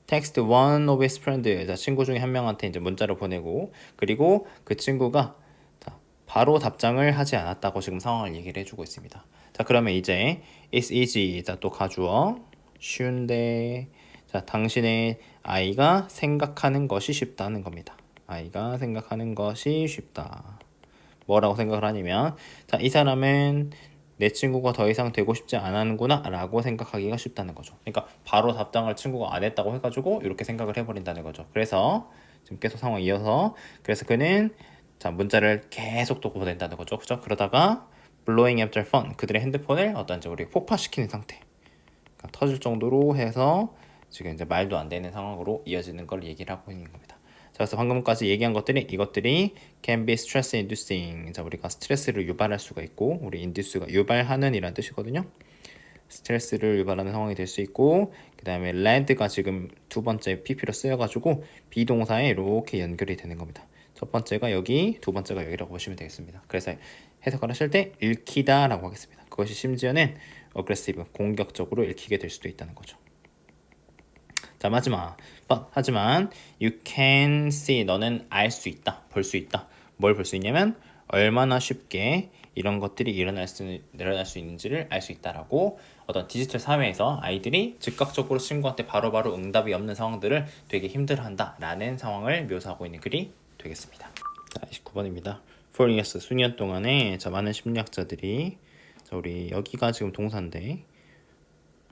text one of his friends, 자, 친구 중에 한 명한테 이제 문자를 보내고 그리고 그 친구가 자, 바로 답장을 하지 않았다고 지금 상황을 얘기를 해주고 있습니다. 자, 그러면 이제 it's easy, 자, 또 가주어 쉬운데, 자, 당신의 아이가 생각하는 것이 쉽다는 겁니다. 아이가 생각하는 것이 쉽다. 뭐라고 생각을 하냐면, 자, 이 사람은 내 친구가 더 이상 되고 싶지 않았구나 라고 생각하기가 쉽다는 거죠. 그러니까 바로 답장을 친구가 안 했다고 해가지고 이렇게 생각을 해버린다는 거죠. 그래서 지금 계속 상황 이어서 그래서 그는 자 문자를 계속 또 보낸다는 거죠. 그죠? 그러다가 blowing up their phone, 그들의 핸드폰을 어떤 이제 우리 폭파시키는 상태, 그러니까 터질 정도로 해서 지금 이제 말도 안 되는 상황으로 이어지는 걸 얘기를 하고 있는 겁니다. 자, 그래서 방금까지 얘기한 것들이 이것들이 can be stress inducing. 자, 우리가 스트레스를 유발할 수가 있고, 우리 induce가 유발하는 이란 뜻이거든요. 스트레스를 유발하는 상황이 될 수 있고, 그 다음에 lead가 지금 두 번째 pp로 쓰여가지고 비동사에 이렇게 연결이 되는 겁니다. 첫 번째가 여기, 두 번째가 여기라고 보시면 되겠습니다. 그래서 해석을 하실 때 읽히다라고 하겠습니다. 그것이 심지어는 aggressive, 공격적으로 읽히게 될 수도 있다는 거죠. 자, 마지막. 하지만 you can see, 너는 알 수 있다, 볼 수 있다. 뭘 볼 수 있냐면 얼마나 쉽게 이런 것들이 일어날 수 있는지를 알 수 있다라고 어떤 디지털 사회에서 아이들이 즉각적으로 친구한테 바로바로 응답이 없는 상황들을 되게 힘들어한다라는 상황을 묘사하고 있는 글이 되겠습니다. 자, 29번입니다. For years, 수년 동안에 자, 많은 심리학자들이 자, 우리 여기가 지금 동사인데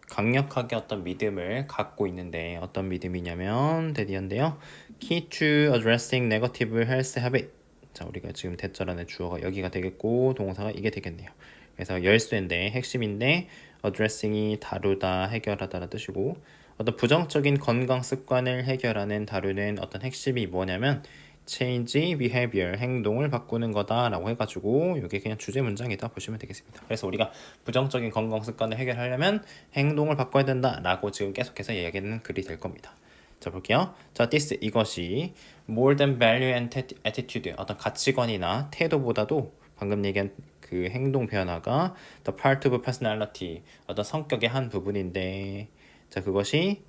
강력하게 어떤 믿음을 갖고 있는데 어떤 믿음이냐면 대디언데요. Key to addressing negative health habit. 자, 우리가 지금 대절 안에 주어가 여기가 되겠고 동사가 이게 되겠네요. 그래서 열쇠인데 핵심인데 addressing이 다루다, 해결하다라는 뜻이고 어떤 부정적인 건강 습관을 해결하는 다루는 어떤 핵심이 뭐냐면 change behavior, 행동을 바꾸는 거다라고 해가지고 이게 그냥 주제 문장이다 보시면 되겠습니다. 그래서 우리가 부정적인 건강 습관을 해결하려면 행동을 바꿔야 된다라고 지금 계속해서 이야기하는 글이 될 겁니다. 자, 볼게요. 자, this, 이것이 more than value and attitude, 어떤 가치관이나 태도보다도 방금 얘기한 그 행동 변화가 the part of personality, 어떤 성격의 한 부분인데 자, 그것이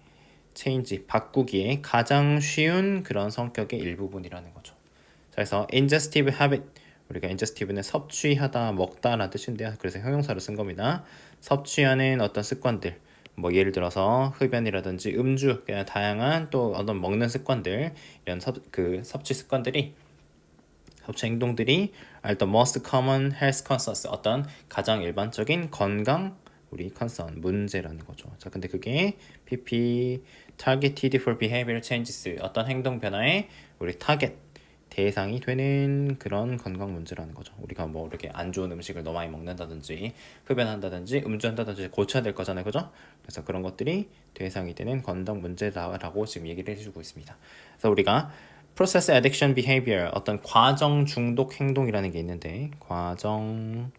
change, 바꾸기에 가장 쉬운 그런 성격의 일부분이라는 거죠. 자, 그래서 ingestive habit, 우리가 ingestive는 섭취하다, 먹다라는 뜻인데요. 그래서 형용사로 쓴 겁니다. 섭취하는 어떤 습관들, 뭐 예를 들어서 흡연이라든지 음주, 그냥 다양한 또 어떤 먹는 습관들, 이런 섭취 습관들이 섭취 행동들이 are the most common health concerns, 어떤 가장 일반적인 건강 우리 concern, 문제라는 거죠. 자, 근데 그게 PP targeted for behavior changes, 어떤 행동 변화에 우리 타겟 대상이 되는 그런 건강 문제라는 거죠. 우리가 뭐 이렇게 안 좋은 음식을 너무 많이 먹는다든지 흡연한다든지 음주한다든지 고쳐야 될 거잖아요, 그죠? 그래서 그런 것들이 대상이 되는 건강 문제다라고 지금 얘기를 해주고 있습니다. 그래서 우리가 process addiction behavior, 어떤 과정 중독 행동이라는 게 있는데 과정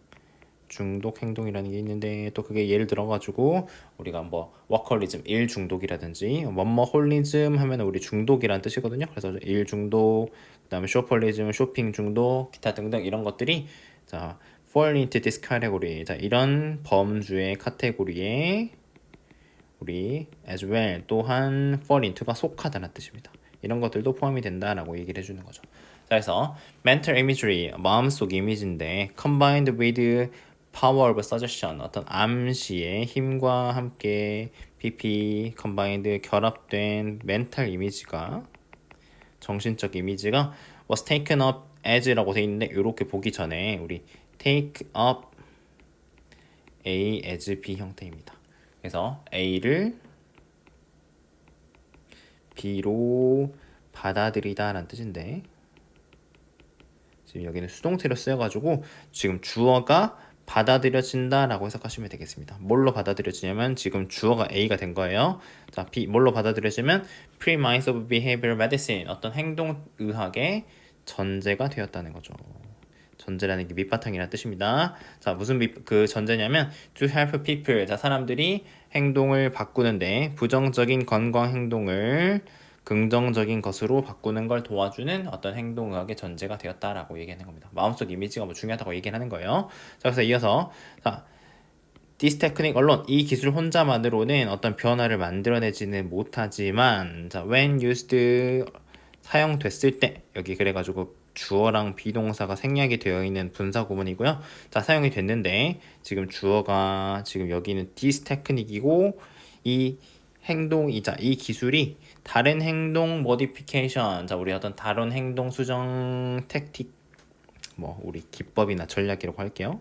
중독 행동이라는 게 있는데 또 그게 예를 들어가지고 우리가 뭐 워커홀리즘, 일 중독이라든지 뭐뭐홀리즘 하면 우리 중독이라는 뜻이거든요. 그래서 일 중독, 그다음에 쇼폴리즘, 쇼핑 중독, 기타 등등 이런 것들이 자 fall into this category, 자 이런 범주의 카테고리에 우리 as well 또한 fall into가 속하다는 뜻입니다. 이런 것들도 포함이 된다라고 얘기를 해주는 거죠. 자, 그래서 mental imagery, 마음속 이미지인데 combined with power of suggestion, 어떤 암시의 힘과 함께 PP, combined, 결합된 멘탈 이미지가 정신적 이미지가 was taken up as라고 돼 있는데 이렇게 보기 전에 우리 take up A as B 형태입니다. 그래서 A를 B로 받아들이다 라는 뜻인데 지금 여기는 수동태로 쓰여가지고 지금 주어가 받아들여진다 라고 해석하시면 되겠습니다. 뭘로 받아들여지냐면 지금 주어가 A가 된 거예요. 자, B 뭘로 받아들여지면 premise of behavioral medicine, 어떤 행동의학의 전제가 되었다는 거죠. 전제라는 게 밑바탕이라는 뜻입니다. 자, 무슨 그 전제냐면 to help people. 자, 사람들이 행동을 바꾸는데 부정적인 건강 행동을 긍정적인 것으로 바꾸는 걸 도와주는 어떤 행동의학의 전제가 되었다라고 얘기하는 겁니다. 마음속 이미지가 뭐 중요하다고 얘기하는 거예요. 자, 그래서 이어서 자, This technique alone, 이 기술 혼자만으로는 어떤 변화를 만들어내지는 못하지만, 자, when used, 사용됐을 때, 여기 그래가지고 주어랑 비동사가 생략이 되어 있는 분사 구문이고요. 자, 사용이 됐는데, 지금 주어가, 지금 여기는 this technique이고, 이 행동이자 이 기술이 다른 행동 modification, 자, 우리 어떤 다른 행동 수정 택틱, 뭐, 우리 기법이나 전략이라고 할게요.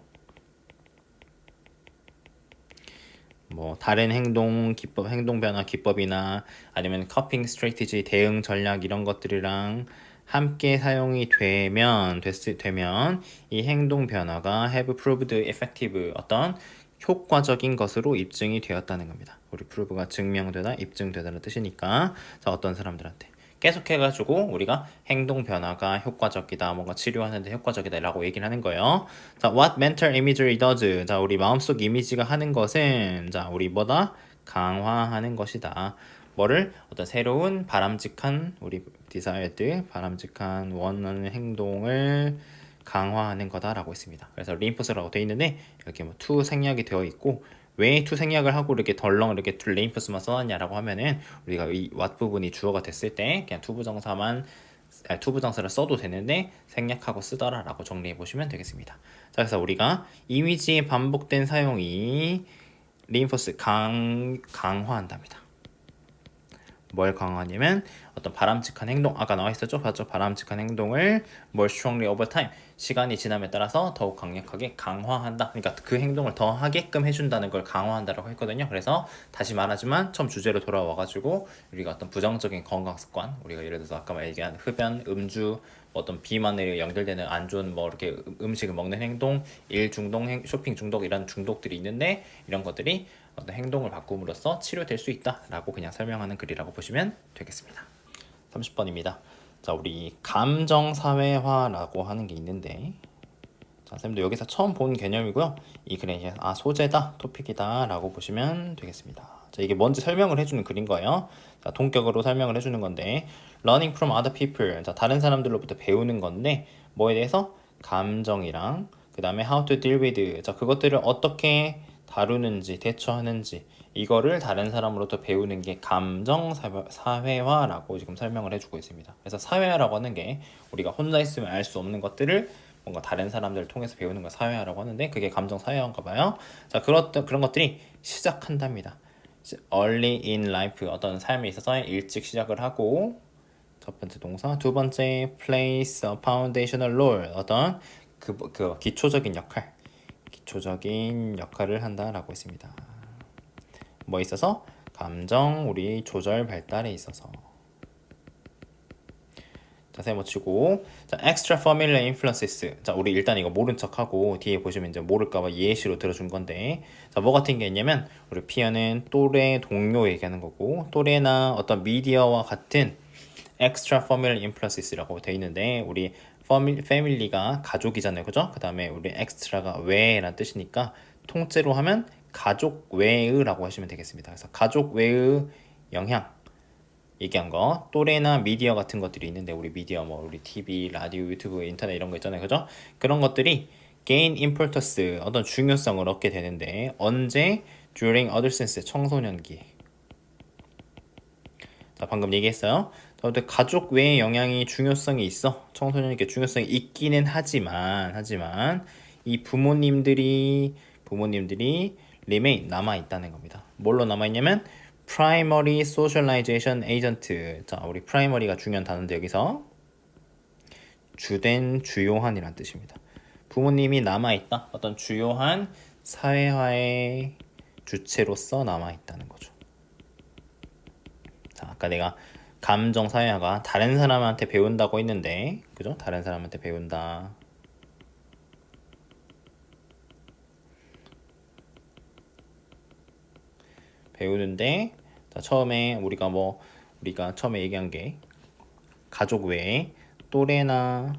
뭐 다른 행동 기법, 행동 변화 기법이나 아니면 커핑 스트래티지 대응 전략 이런 것들이랑 함께 사용이 되면 이 행동 변화가 have proved effective 어떤 효과적인 것으로 입증이 되었다는 겁니다. 우리 prove가 증명되다, 입증되다는 뜻이니까 자 어떤 사람들한테 계속해가지고 우리가 행동 변화가 효과적이다, 뭔가 치료하는데 효과적이다 라고 얘기를 하는 거예요. 자, what mental imagery does. 자, 우리 마음속 이미지가 하는 것은 자, 우리 뭐다? 강화하는 것이다. 뭐를? 어떤 새로운 바람직한 우리 desired 바람직한 원하는 행동을 강화하는 거다라고 했습니다. 그래서 reinforce라고 되어 있는데 이렇게 뭐 to 생략이 되어 있고 왜 to 생략을 하고 이렇게 덜렁 이렇게 reinforce만 써놨냐라고 하면은 우리가 이 what 부분이 주어가 됐을 때 그냥 to 부정사만 to 부정사를 써도 되는데 생략하고 쓰더라라고 정리해 보시면 되겠습니다. 자, 그래서 우리가 이미지의 반복된 사용이 reinforce 강화한답니다. 뭘 강화하냐면 어떤 바람직한 행동, 아까 나와 있었죠? 봤죠? 바람직한 행동을 more strongly over time, 시간이 지남에 따라서 더욱 강력하게 강화한다. 그러니까 그 행동을 더 하게끔 해준다는 걸 강화한다라고 했거든요. 그래서 다시 말하지만 처음 주제로 돌아와가지고 우리가 어떤 부정적인 건강 습관, 우리가 예를 들어서 아까 얘기한 흡연, 음주, 어떤 비만에 연결되는 안 좋은 뭐 이렇게 음식을 먹는 행동, 일 중독, 쇼핑 중독 이런 중독들이 있는데 이런 것들이 어떤 행동을 바꿈으로써 치료될 수 있다라고 그냥 설명하는 글이라고 보시면 되겠습니다. 30번입니다. 자, 우리 감정사회화라고 하는 게 있는데 자, 쌤도 여기서 처음 본 개념이고요. 이 글에 이제 소재다, 토픽이다 라고 보시면 되겠습니다. 자, 이게 뭔지 설명을 해주는 글인 거예요. 자, 동격으로 설명을 해주는 건데 learning from other people, 자, 다른 사람들로부터 배우는 건데 뭐에 대해서? 감정이랑 그 다음에 how to deal with, 자, 그것들을 어떻게 다루는지, 대처하는지 이거를 다른 사람으로부터 배우는 게 감정 사회화라고 지금 설명을 해주고 있습니다. 그래서 사회화라고 하는 게 우리가 혼자 있으면 알 수 없는 것들을 뭔가 다른 사람들을 통해서 배우는 걸 사회화라고 하는데 그게 감정 사회화인가 봐요. 자, 그런 것들이 시작한답니다. early in life, 어떤 삶에 있어서 일찍 시작을 하고 첫 번째 동사, 두 번째 place a foundational role, 어떤 그 기초적인 역할을 한다라고 했습니다. 뭐 있어서? 감정 우리 조절 발달에 있어서. 자세히 못 치고 자, extra familiar influences. 자, 우리 일단 이거 모른 척하고 뒤에 보시면 이제 모를까봐 예시로 들어준 건데 자, 뭐 같은 게 있냐면 우리 피어는 또래 동료 얘기하는 거고 또래나 어떤 미디어와 같은 extra familiar influences라고 돼 있는데 우리 family가 가족이잖아요, 그죠? 그 다음에 우리 extra가 외라는 뜻이니까 통째로 하면 가족 외의라고 하시면 되겠습니다. 그래서 가족 외의 영향 얘기한 거, 또래나 미디어 같은 것들이 있는데 우리 미디어 뭐 우리 TV, 라디오, 유튜브, 인터넷 이런 거 있잖아요, 그죠? 그런 것들이 gain importance, 어떤 중요성을 얻게 되는데 언제? during adolescence, 청소년기. 자, 방금 얘기했어요. 가족 외의 영향이 중요성이 있어. 청소년에게 중요성이 있기는 하지만 이 부모님들이 remain 남아 있다는 겁니다. 뭘로 남아 있냐면 primary socialization agent. 자, 우리 primary가 중요한 단어인데 여기서 주요한이란 뜻입니다. 부모님이 남아 있다. 어떤 주요한 사회화의 주체로서 남아 있다는 거죠. 자, 아까 내가 감정 사회화가 다른 사람한테 배운다고 했는데, 그죠? 다른 사람한테 배운다. 배우는데, 자, 처음에 우리가 처음에 얘기한 게 가족 외에 또래나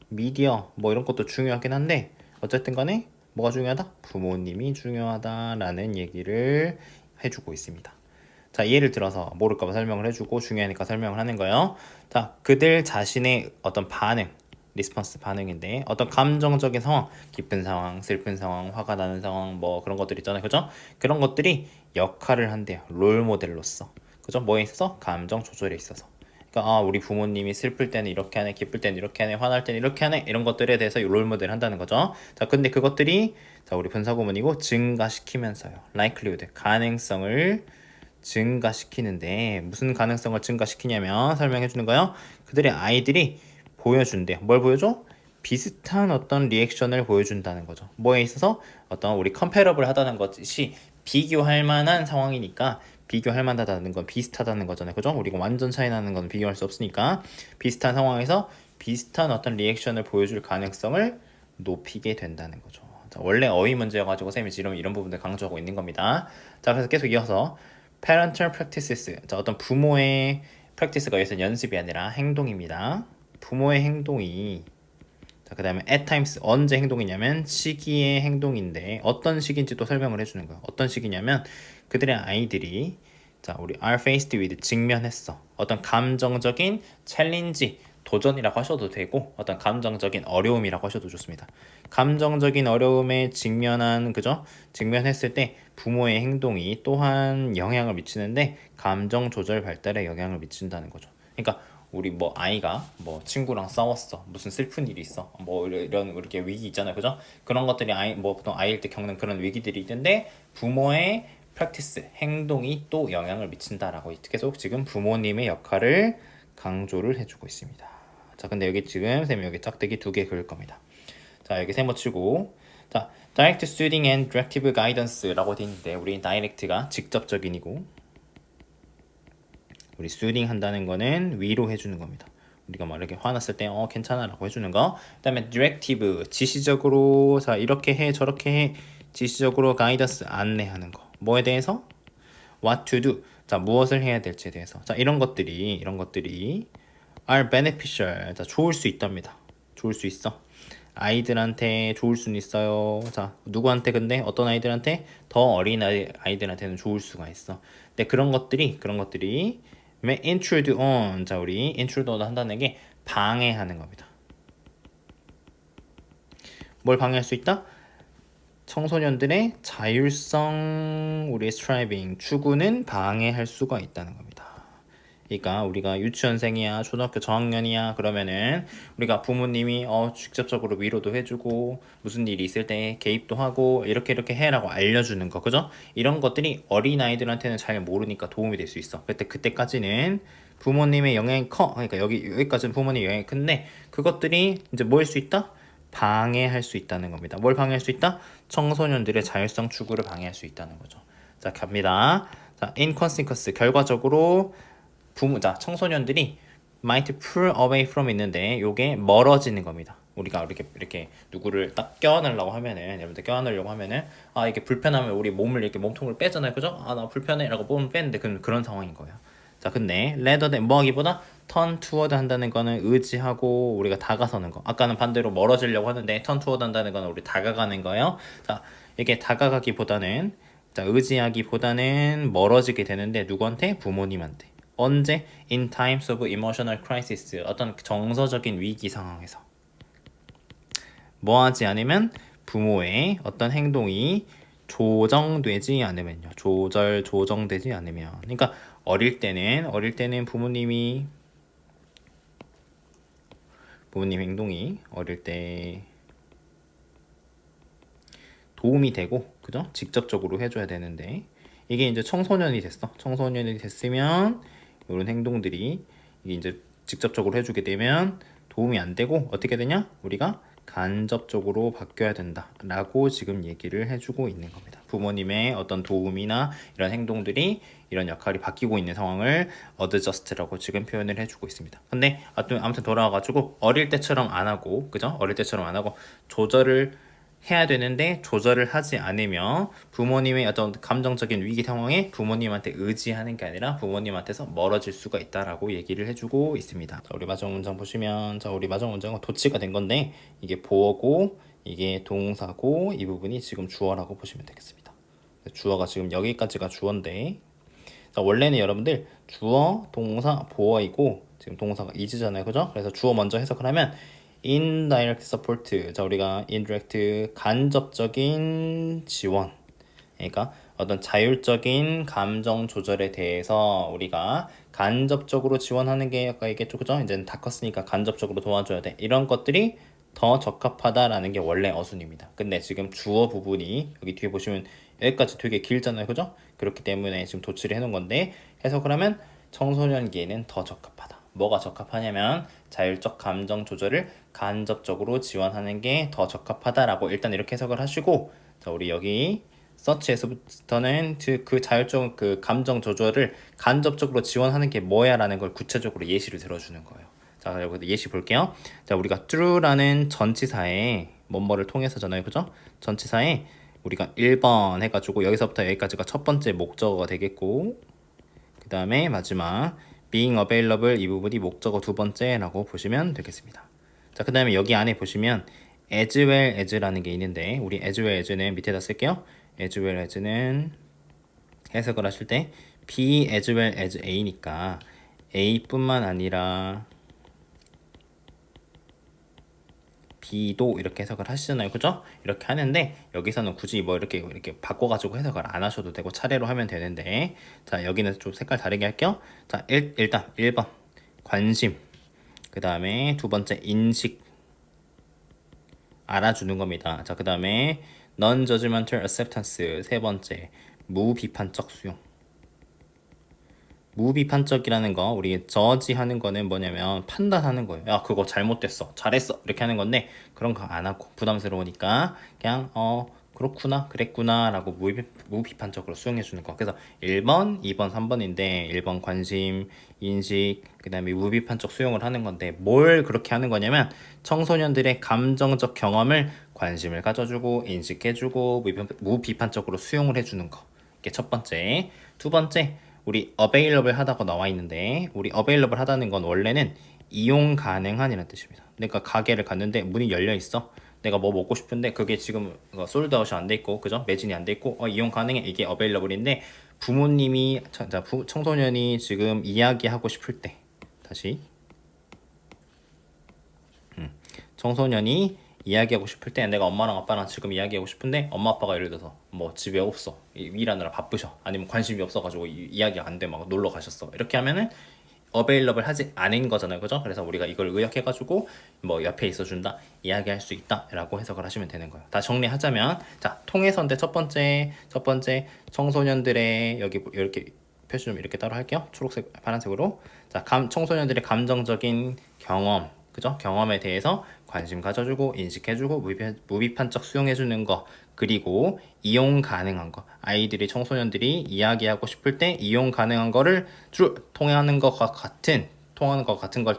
미디어 뭐 이런 것도 중요하긴 한데 어쨌든 간에 뭐가 중요하다? 부모님이 중요하다라는 얘기를 해주고 있습니다. 자, 예를 들어서 모를까봐 설명을 해주고 중요하니까 설명을 하는 거예요. 자, 그들 자신의 어떤 반응, 리스폰스 반응인데 어떤 감정적인 상황, 기쁜 상황, 슬픈 상황, 화가 나는 상황, 뭐 그런 것들 있잖아요, 그죠? 그런 것들이 역할을 한대요. 롤 모델로서, 그죠? 뭐에 있어서? 감정 조절에 있어서. 그러니까 우리 부모님이 슬플 때는 이렇게 하네, 기쁠 때는 이렇게 하네, 화날 때는 이렇게 하네, 이런 것들에 대해서 롤 모델 한다는 거죠. 자, 근데 그것들이 자, 우리 분사구문이고 증가시키면서요. likelihood, 가능성을 증가시키는데 무슨 가능성을 증가시키냐면 설명해 주는 거요. 그들의 아이들이 보여준대요. 뭘 보여줘? 비슷한 어떤 리액션을 보여준다는 거죠. 뭐에 있어서 어떤 우리 컴패러블 하다는 것이 비교할 만한 상황이니까 비교할 만하다는 건 비슷하다는 거잖아요. 그죠? 우리가 완전 차이 나는 건 비교할 수 없으니까 비슷한 상황에서 비슷한 어떤 리액션을 보여줄 가능성을 높이게 된다는 거죠. 자, 원래 어휘 문제여가지고 쌤이 지금 이런 부분들 강조하고 있는 겁니다. 자, 그래서 계속 이어서 parental practices. 자, 어떤 부모의 practice가 여기서 연습이 아니라 행동입니다. 부모의 행동이 자, 그 다음에 at times 언제 행동이냐면 시기의 행동인데 어떤 시기인지 또 설명을 해주는 거예요. 어떤 시기냐면 그들의 아이들이 자, 우리 are faced with 직면했어. 어떤 감정적인 챌린지 도전이라고 하셔도 되고 어떤 감정적인 어려움이라고 하셔도 좋습니다. 감정적인 어려움에 직면한 그죠? 직면했을 때 부모의 행동이 또한 영향을 미치는데 감정 조절 발달에 영향을 미친다는 거죠. 그러니까 우리 뭐 아이가 뭐 친구랑 싸웠어, 무슨 슬픈 일이 있어, 뭐 이런 이렇게 위기 있잖아요, 그죠? 그런 것들이 아이 뭐 보통 아이일 때 겪는 그런 위기들이 있는데 부모의 프랙티스 행동이 또 영향을 미친다라고 계속 지금 부모님의 역할을 강조를 해주고 있습니다. 자, 근데 여기 지금 쌤이 여기 짝대기 2개 그을 겁니다. 자, 여기 세모 치고 자, direct studying and directive guidance라고 돼 있는데 우리 direct가 직접적인이고 우리 studying 한다는 거는 위로 해주는 겁니다. 우리가 막 이렇게 화났을 때 괜찮아 라고 해주는 거. 그 다음에 directive 지시적으로 자 이렇게 해 저렇게 해 지시적으로 가이던스 안내하는 거. 뭐에 대해서? what to do. 자, 무엇을 해야 될지에 대해서. 자, 이런 것들이 are beneficial. 자, 좋을 수 있답니다. 좋을 수 있어. 아이들한테 좋을 수는 있어요. 자, 누구한테 근데 어떤 아이들한테 더 어린 아이들한테는 좋을 수가 있어. 근데 그런 것들이 may intrude on. 자, 우리 intrude on 한다는 게 방해하는 겁니다. 뭘 방해할 수 있다? 청소년들의 자율성 우리 스트라이빙 추구는 방해할 수가 있다는 겁니다. 그러니까 우리가 유치원생이야 초등학교 저학년이야 그러면은 우리가 부모님이 직접적으로 위로도 해주고 무슨 일이 있을 때 개입도 하고 이렇게 해라고 알려주는 거 그죠? 이런 것들이 어린아이들한테는 잘 모르니까 도움이 될 수 있어. 그때까지는 부모님의 영향이 커. 그러니까 여기까지는 부모님의 영향이 큰데 그것들이 이제 뭐 할 수 있다? 방해할 수 있다는 겁니다. 뭘 방해할 수 있다? 청소년들의 자율성 추구를 방해할 수 있다는 거죠. 자, 갑니다. 자, in consequence 결과적으로 자, 청소년들이 might pull away from 있는데 요게 멀어지는 겁니다. 우리가 이렇게 누구를 딱 껴안으려고 하면은 여러분들 껴안으려고 하면은 이게 불편하면 우리 몸을 이렇게 몸통을 빼잖아요, 그죠? 나 불편해라고 몸을 빼는데 그런 상황인 거예요. 자, 근데 rather than 뭐하기보다 turn toward 한다는 거는 의지하고 우리가 다가서는 거. 아까는 반대로 멀어지려고 하는데 turn toward 한다는 거는 우리 다가가는 거예요. 자, 이게 다가가기보다는 자, 의지하기보다는 멀어지게 되는데 누구한테? 부모님한테. 언제? In times of emotional crisis. 어떤 정서적인 위기 상황에서. 뭐 하지 않으면 부모의 어떤 행동이 조정되지 않으면요. 조정되지 않으면. 그러니까 어릴 때는 부모님 행동이 어릴 때 도움이 되고, 그죠? 직접적으로 해줘야 되는데, 이게 이제 청소년이 됐으면, 이런 행동들이 이게 이제 직접적으로 해주게 되면 도움이 안 되고, 어떻게 되냐? 우리가 간접적으로 바뀌어야 된다라고 지금 얘기를 해주고 있는 겁니다. 부모님의 어떤 도움이나 이런 행동들이 이런 역할이 바뀌고 있는 상황을 adjust라고 지금 표현을 해주고 있습니다. 근데 아무튼 돌아와가지고 어릴 때처럼 안 하고, 그죠? 어릴 때처럼 안 하고 조절을 해야 되는데 조절을 하지 않으며 부모님의 어떤 감정적인 위기 상황에 부모님한테 의지하는 게 아니라 부모님한테서 멀어질 수가 있다라고 얘기를 해주고 있습니다. 자, 우리 마정 문장 보시면, 자, 우리 마정 문장은 도치가 된 건데 이게 보어고 이게 동사고 이 부분이 지금 주어라고 보시면 되겠습니다. 주어가 지금 여기까지가 주어인데, 자, 원래는 여러분들 주어, 동사, 보어이고 지금 동사가 is잖아요, 그죠? 그래서 주어 먼저 해석을 하면 indirect support. 자, 우리가 indirect 간접적인 지원. 그러니까 어떤 자율적인 감정 조절에 대해서 우리가 간접적으로 지원하는 게 아까 얘기했죠, 그죠? 이제는 다 컸으니까 간접적으로 도와줘야 돼. 이런 것들이 더 적합하다라는 게 원래 어순입니다. 근데 지금 주어 부분이 여기 뒤에 보시면 여기까지 되게 길잖아요, 그죠? 그렇기 때문에 지금 도치를 해놓은 건데 해석을 하면 청소년기에는 더 적합하다. 뭐가 적합하냐면 자율적 감정 조절을 간접적으로 지원하는 게 더 적합하다라고 일단 이렇게 해석을 하시고, 자, 우리 여기 서치에서부터는 그 자율적 그 감정 조절을 간접적으로 지원하는 게 뭐야라는 걸 구체적으로 예시를 들어주는 거예요. 자, 여기 예시 볼게요. 자, 우리가 through라는 전치사에 뭐뭐를 통해서잖아요, 그죠? 전치사에 우리가 1번 해가지고 여기서부터 여기까지가 첫 번째 목적어가 되겠고, 그 다음에 마지막 being available 이 부분이 목적어 두 번째라고 보시면 되겠습니다. 자, 그 다음에 여기 안에 보시면 as well as라는 게 있는데, 우리 as well as는 밑에다 쓸게요. as well as는 해석을 하실 때 be as well as A니까 A뿐만 아니라 B도 이렇게 해석을 하시잖아요, 그죠? 이렇게 하는데 여기서는 굳이 뭐 이렇게 바꿔가지고 해석을 안 하셔도 되고 차례로 하면 되는데, 자, 여기는 좀 색깔 다르게 할게요. 자, 일단 1번 관심, 그 다음에 두 번째 인식, 알아주는 겁니다. 자, 그 다음에 non-judgmental acceptance, 세 번째 무비판적 수용. 무비판적이라는 거, 우리 저지하는 거는 뭐냐면 판단하는 거예요. 야, 그거 잘못됐어, 잘했어, 이렇게 하는 건데 그런 거 안 하고 부담스러우니까 그냥 그렇구나, 그랬구나 라고 무비판적으로 수용해 주는 거. 그래서 1번, 2번, 3번인데 1번 관심, 인식, 그 다음에 무비판적 수용을 하는 건데 뭘 그렇게 하는 거냐면 청소년들의 감정적 경험을 관심을 가져주고 인식해주고 무비판적으로 수용을 해주는 거. 이게 첫 번째. 두 번째, 우리 available 하다고 나와 있는데, 우리 available 하다는 건 원래는 이용 가능한이라는 뜻입니다. 그러니까 가게를 갔는데 문이 열려 있어. 내가 뭐 먹고 싶은데 그게 지금 솔드아웃이 안 돼 있고, 그죠? 매진이 안 돼 있고, 이용 가능해. 이게 available인데, 부모님이 청소년이 지금 이야기하고 싶을 때, 다시 청소년이 이야기하고 싶을 때, 내가 엄마랑 아빠랑 지금 이야기하고 싶은데 엄마 아빠가 예를 들어서 뭐 집에 없어, 일하느라 바쁘셔, 아니면 관심이 없어가지고 이야기가 안 돼, 막 놀러 가셨어, 이렇게 하면은 어베일러블 하지 않은 거잖아요, 그죠? 그래서 우리가 이걸 의역해가지고 뭐 옆에 있어준다, 이야기할 수 있다 라고 해석을 하시면 되는 거예요. 다 정리하자면, 자, 통해서인데 첫 번째 청소년들의, 여기 이렇게 표시 좀 이렇게 따로 할게요. 초록색 파란색으로. 자, 청소년들의 감정적인 경험, 그죠? 경험에 대해서 관심 가져주고 인식해주고 무비판적 수용해주는 거, 그리고 이용 가능한 거, 아이들이 청소년들이 이야기하고 싶을 때 이용 가능한 거를 통하는 것과 같은 걸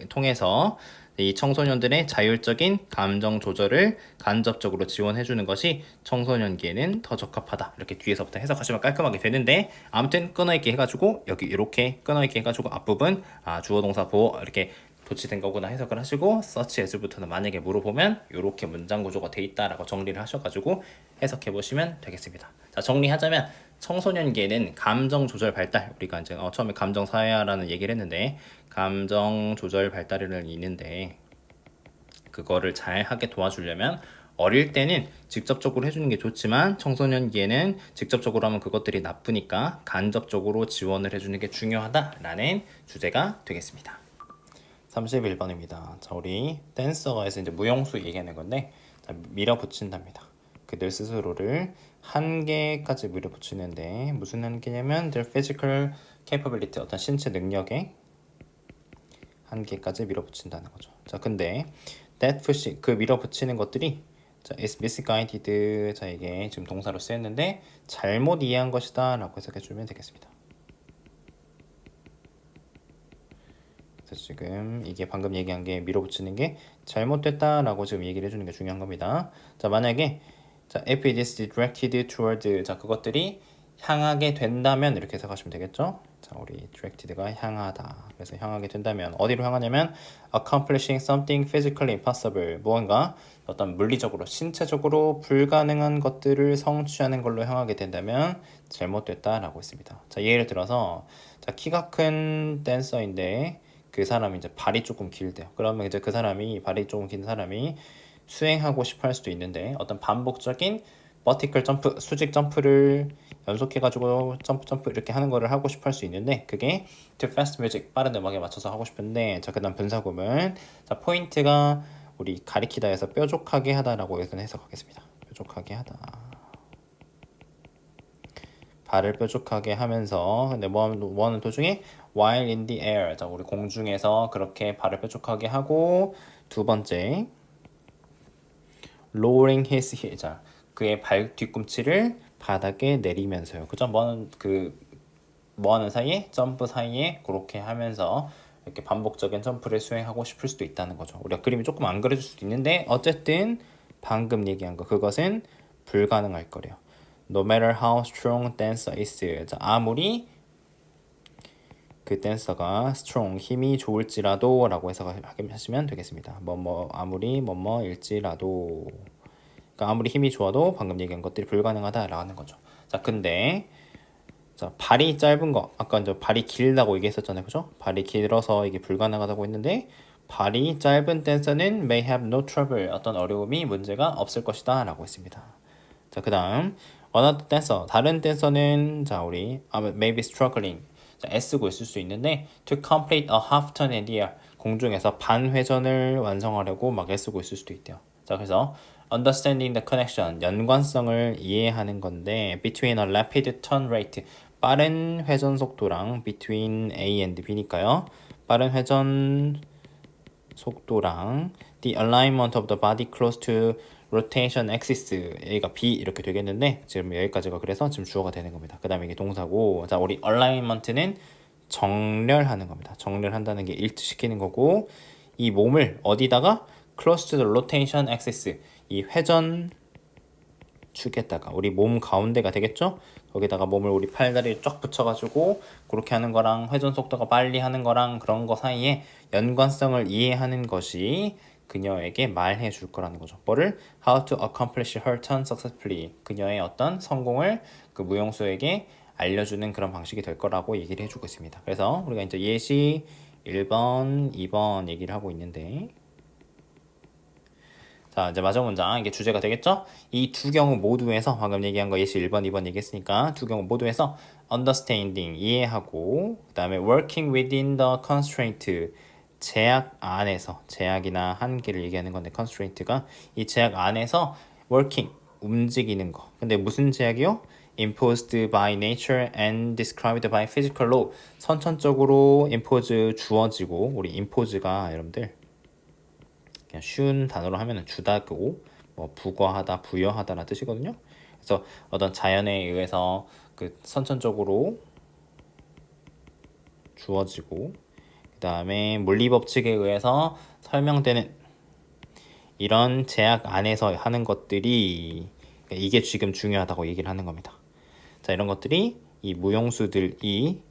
통해서 이 청소년들의 자율적인 감정 조절을 간접적으로 지원해주는 것이 청소년기에는 더 적합하다. 이렇게 뒤에서부터 해석하시면 깔끔하게 되는데, 아무튼 끊어있게 해가지고 여기 이렇게 끊어있게 해가지고 앞부분 주어 동사 보어 이렇게 도치된 거구나 해석을 하시고, search as부터는 만약에 물어보면 이렇게 문장 구조가 돼 있다라고 정리를 하셔가지고 해석해 보시면 되겠습니다. 자, 정리하자면 청소년기에는 감정 조절 발달, 우리가 이제 처음에 감정 사회화라는 얘기를 했는데 감정 조절 발달을 있는데, 그거를 잘 하게 도와주려면 어릴 때는 직접적으로 해주는 게 좋지만 청소년기에는 직접적으로 하면 그것들이 나쁘니까 간접적으로 지원을 해주는 게 중요하다라는 주제가 되겠습니다. 31번입니다. 자, 우리 댄서가에서 이제 무용수 얘기하는 건데, 자, 밀어붙인답니다. 그들 스스로를 한계까지 밀어붙이는데, 무슨 한계냐면 their physical capability, 어떤 신체 능력의 한계까지 밀어붙인다는 거죠. 자, 근데 that push, 그 밀어붙이는 것들이, 자, is misguided, 자, 이게 지금 동사로 쓰였는데 잘못 이해한 것이다 라고 해석해 주면 되겠습니다. 그래서 지금 이게 방금 얘기한 게 밀어붙이는 게 잘못됐다라고 지금 얘기를 해주는 게 중요한 겁니다. 자, 만약에 자, if it is directed toward 자, 그것들이 향하게 된다면 이렇게 해석하시면 되겠죠? 자, 우리 directed가 향하다. 그래서 향하게 된다면 어디로 향하냐면 accomplishing something physically impossible. 무언가 어떤 물리적으로 신체적으로 불가능한 것들을 성취하는 걸로 향하게 된다면 잘못됐다라고 했습니다. 자, 예를 들어서 자, 키가 큰 댄서인데 그 사람이 이제 발이 조금 길대요. 그러면 이제 그 사람이 발이 조금 긴 사람이 수행하고 싶어 할 수도 있는데 어떤 반복적인 버티컬 점프, 수직 점프를 연속해가지고 점프 이렇게 하는 거를 하고 싶어 할 수 있는데 그게 too fast music 빠른 음악에 맞춰서 하고 싶은데 자, 그 다음 분사구문 자, 포인트가 우리 가리키다 해서 뾰족하게 하다라고 여기서 해석하겠습니다. 뾰족하게 하다. 발을 뾰족하게 하면서 근데 뭐하는 도중에 while in the air 자, 우리 공중에서 그렇게 발을 뾰족하게 하고 두 번째 lowering his heel 자, 그의 발 뒤꿈치를 바닥에 내리면서요. 그죠? 뭐하는 사이에 점프 사이에 그렇게 하면서 이렇게 반복적인 점프를 수행하고 싶을 수도 있다는 거죠. 우리가 그림이 조금 안 그려질 수도 있는데 어쨌든 방금 얘기한 거 그것은 불가능할 거래요. No matter how strong dancer is 자, 아무리 그 댄서가 strong 힘이 좋을지라도 라고 해석하시면 되겠습니다. 아무리 뭐뭐일지라도 그러니까 아무리 힘이 좋아도 방금 얘기한 것들이 불가능하다라는 거죠. 자, 근데 자, 발이 짧은 거 아까 이제 발이 길다고 얘기했었잖아요. 그죠? 발이 길어서 이게 불가능하다고 했는데 발이 짧은 댄서는 may have no trouble 어떤 어려움이 문제가 없을 것이다 라고 했습니다. 자, 그 다음 another dancer 다른 댄서는 자, 우리 maybe struggling 자, 애쓰고 있을 수 있는데 to complete a half turn in the air 공중에서 반 회전을 완성하려고 막 애쓰고 있을 수도 있대요. 자, 그래서 understanding the connection 연관성을 이해하는 건데 between a rapid turn rate 빠른 회전 속도랑 between A and B니까요. 빠른 회전 속도랑 the alignment of the body close to rotation axis A가 B 이렇게 되겠는데 지금 여기까지가 그래서 지금 주어가 되는 겁니다. 그 다음에 이게 동사고 자, 우리 alignment는 정렬하는 겁니다. 정렬한다는 게 일치시키는 거고 이 몸을 어디다가 close to the rotation axis 이 회전 축에다가 우리 몸 가운데가 되겠죠? 거기다가 몸을 우리 팔다리를 쫙 붙여가지고 그렇게 하는 거랑 회전 속도가 빨리 하는 거랑 그런 거 사이에 연관성을 이해하는 것이 그녀에게 말해 줄 거라는 거죠. 뭐를? How to accomplish her turn successfully. 그녀의 어떤 성공을 그 무용수에게 알려주는 그런 방식이 될 거라고 얘기를 해주고 있습니다. 그래서 우리가 이제 예시 1번, 2번 얘기를 하고 있는데 자, 이제 마지막 문장 이게 주제가 되겠죠? 이 두 경우 모두에서 방금 얘기한 거 예시 1번, 2번 얘기했으니까 두 경우 모두에서 understanding 이해하고 그다음에 working within the constraint 제약 안에서 제약이나 한계를 얘기하는 건데 constraint가 이 제약 안에서 working 움직이는 거. 근데 무슨 제약이요? imposed by nature and described by physical law 선천적으로 impose 주어지고 우리 impose가 여러분들 그냥 쉬운 단어로 하면은 주다고 뭐 부과하다 부여하다라는 뜻이거든요. 그래서 어떤 자연에 의해서 그 선천적으로 주어지고 그 다음에 물리법칙에 의해서 설명되는 이런 제약 안에서 하는 것들이 이게 지금 중요하다고 얘기를 하는 겁니다. 자, 이런 것들이 이 무용수들이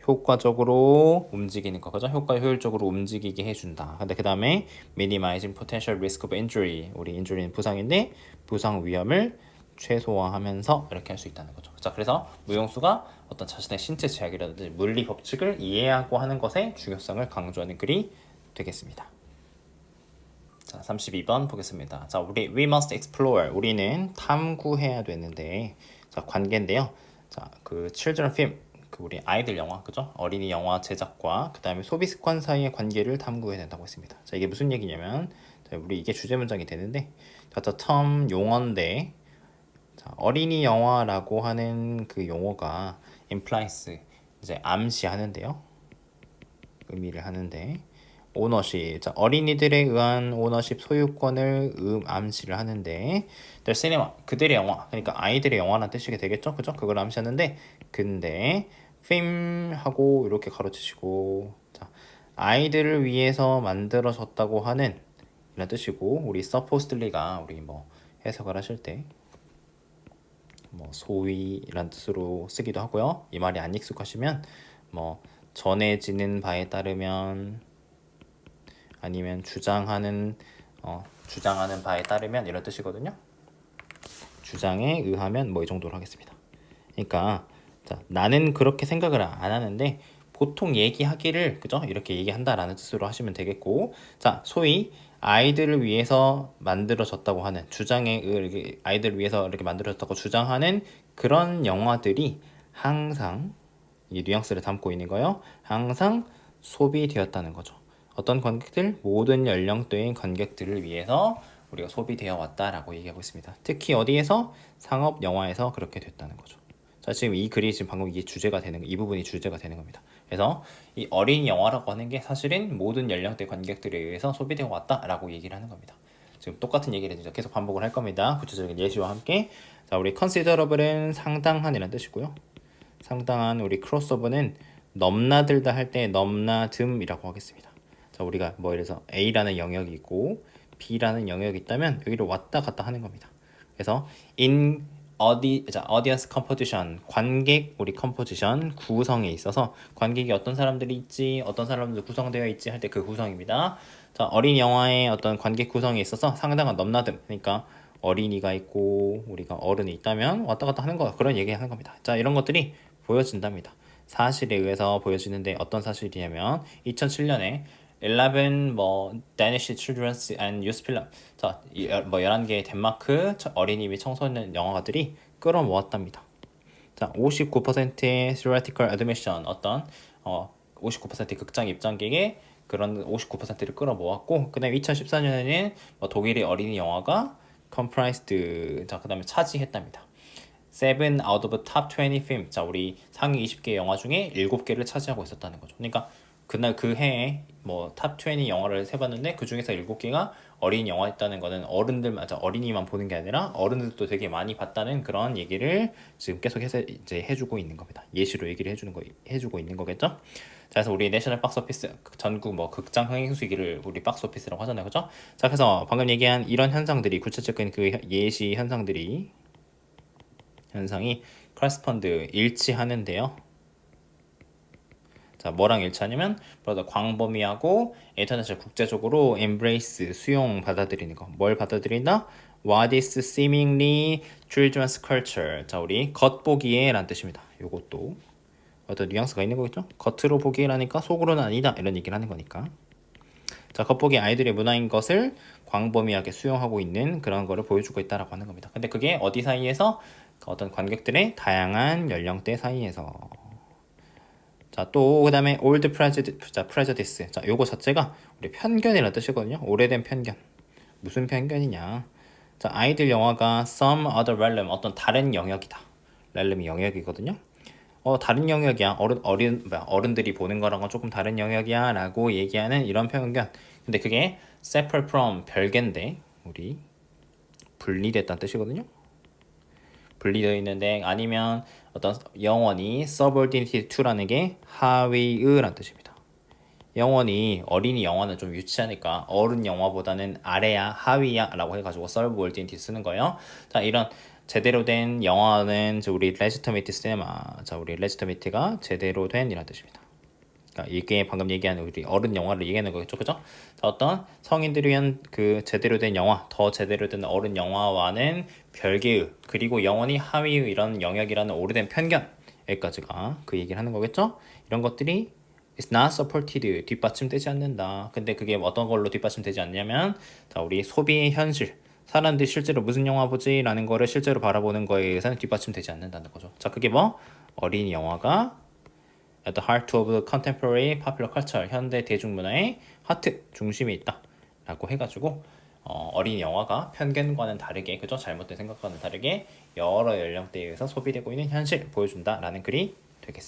효과적으로 움직이는 거, 그죠? 효율적으로 움직이게 해준다. 근데 그 다음에 minimizing potential risk of injury. 우리 injury는 부상인데 부상 위험을 최소화하면서 이렇게 할 수 있다는 거죠. 자, 그래서 무용수가 어떤 자신의 신체 제약이라든지 물리 법칙을 이해하고 하는 것의 중요성을 강조하는 글이 되겠습니다. 자, 32번 보겠습니다. 자, we must explore. 우리는 탐구해야 되는데, 자, 관계인데요. 자, 그 children film. 그 우리 아이들 영화, 그죠? 어린이 영화 제작과 그 다음에 소비 습관 사이의 관계를 탐구해야 된다고 했습니다. 자, 이게 무슨 얘기냐면, 자, 우리 이게 주제 문장이 되는데, 자, term 용어인데, 자, 어린이 영화라고 하는 그 용어가 implies 이제 암시하는데요. 의미를 하는데, 오너십, 자, 어린이들에 의한 오너십 소유권을 암시를 하는데, their cinema, 그들의 영화, 그러니까 아이들의 영화라는 뜻이 되겠죠, 그죠? 그걸 암시하는데, 근데 film 하고 이렇게 가로치시고, 자, 아이들을 위해서 만들어졌다고 하는 이런 뜻이고, 우리 supposedly가 우리 뭐 해석을 하실 때 뭐 소위란 뜻으로 쓰기도 하고요. 이 말이 안 익숙하시면 뭐 전해지는 바에 따르면, 아니면 주장하는 바에 따르면 이런 뜻이거든요. 주장에 의하면 뭐 이 정도로 하겠습니다. 그러니까 자, 나는 그렇게 생각을 안 하는데 보통 얘기하기를 그죠? 이렇게 얘기한다라는 뜻으로 하시면 되겠고, 자, 소위 아이들을 위해서 만들어졌다고 하는 아이들을 위해서 이렇게 만들어졌다고 주장하는 그런 영화들이 항상 이 뉘앙스를 담고 있는 거예요. 항상 소비되었다는 거죠. 어떤 관객들? 모든 연령대의 관객들을 위해서 우리가 소비되어 왔다라고 얘기하고 있습니다. 특히 어디에서? 상업 영화에서 그렇게 됐다는 거죠. 자, 지금 이 글이 지금 방금 이게 주제가 되는, 이 부분이 주제가 되는 겁니다. 그래서 이 어린이 영화라고 하는 게 사실은 모든 연령대 관객들에 의해서 소비되어 왔다라고 얘기를 하는 겁니다. 지금 똑같은 얘기를 계속 반복을 할 겁니다. 구체적인 예시와 함께. 자, 우리 considerable은 상당한이라는 뜻이고요. 상당한, 우리 crossover는 넘나들다 할 때 넘나듦이라고 하겠습니다. 자, 우리가 뭐 예를 들어서 A라는 영역이 있고 B라는 영역이 있다면 여기를 왔다 갔다 하는 겁니다. 그래서 audience composition, 관객 우리 composition 구성에 있어서 관객이 어떤 사람들이 있지, 어떤 사람들 구성되어 있지 할 때 그 구성입니다. 자, 어린이 영화의 어떤 관객 구성에 있어서 상당한 넘나듦, 그러니까 어린이가 있고 우리가 어른이 있다면 왔다 갔다 하는 거, 그런 얘기 하는 겁니다. 자, 이런 것들이 보여진답니다. 사실에 의해서 보여지는데 어떤 사실이냐면 2007년에 11 Danish Children's and Youth Film, 자, 11개의 덴마크 어린이 및 청소년 영화들이 끌어모았답니다. 자, 59%의 theoretical admission, 어떤 59%의 극장 입장객의 그런 59%를 끌어모았고, 그 다음에 2014년에는 독일의 어린이 영화가 comprised, 자, 그 다음에 차지했답니다. 7 out of top 20 film, 자, 우리 상위 20개 영화 중에 7개를 차지하고 있었다는 거죠. 그러니까 그날 그 해에 탑 20 영화를 세봤는데 그 중에서 7개가 어린이 영화였다는 거는 어린이만 보는 게 아니라 어른들도 되게 많이 봤다는 그런 얘기를 지금 계속해서 이제 해주고 있는 겁니다. 예시로 얘기를 해주고 있는 거겠죠. 자, 그래서 우리 내셔널 박스오피스, 전국 극장 흥행 수기를 우리 박스오피스라고 하잖아요, 그죠? 자, 그래서 방금 얘기한 이런 현상들이, 구체적인 그 예시 현상이 correspond, 일치하는데요. 자, 뭐랑 일치하냐면 바로 광범위하고 인터내셔널, 국제적으로 embrace, 수용, 받아들이는 거. 뭘 받아들인다? What is seemingly children's culture. 자, 우리 겉보기에 라는 뜻입니다. 요것도 어떤 뉘앙스가 있는 거겠죠? 겉으로 보기에라니까 속으로는 아니다, 이런 얘기를 하는 거니까. 자, 겉보기 아이들의 문화인 것을 광범위하게 수용하고 있는 그런 거를 보여주고 있다라고 하는 겁니다. 근데 그게 어디 사이에서? 어떤 관객들의 다양한 연령대 사이에서. 자, 또 그 다음에 old prejudice. 자, 요거 자체가 우리 편견이라는 뜻이거든요. 오래된 편견. 무슨 편견이냐? 자, 아이들 영화가 some other realm, 어떤 다른 영역이다. realm이 영역이거든요. 다른 영역이야. 어른들이 보는 거랑은 조금 다른 영역이야 라고 얘기하는 이런 편견. 근데 그게 separate from, 별개인데 우리 분리됐다는 뜻이거든요. 분리되어 있는데, 아니면 어떤 영원히 subordinated to라는 게 하위의라는 뜻입니다. 영원히, 어린이 영화는 좀 유치하니까 어른 영화보다는 아래야 하위야 라고 해가지고 subordinated 쓰는 거예요. 자, 이런 제대로 된 영화는 우리 legitimate cinema, 자, 우리 legitimate가 제대로 된 이라는 뜻입니다. 이게 방금 얘기하는 우리 어른 영화를 얘기하는 거겠죠, 그죠? 자, 어떤 성인들을 위한 그 제대로 된 영화, 더 제대로 된 어른 영화와는 별개의, 그리고 영원히 하위의 이런 영역이라는 오래된 편견, 여기까지가 그 얘기를 하는 거겠죠? 이런 것들이 is not supported, 뒷받침되지 않는다. 근데 그게 어떤 걸로 뒷받침되지 않냐면, 자, 우리 소비의 현실, 사람들이 실제로 무슨 영화 보지? 라는 거를 실제로 바라보는 거에 의해서는 뒷받침되지 않는다는 거죠. 자, 그게 어린이 영화가 at the heart of the contemporary popular culture, 현대 대중문화의 하트, 중심에 있다 라고 해가지고 어린이 영화가 편견과는 다르게, 그죠? 잘못된 생각과는 다르게 여러 연령대에 의해서 소비되고 있는 현실 보여준다 라는 글이 되겠습니다.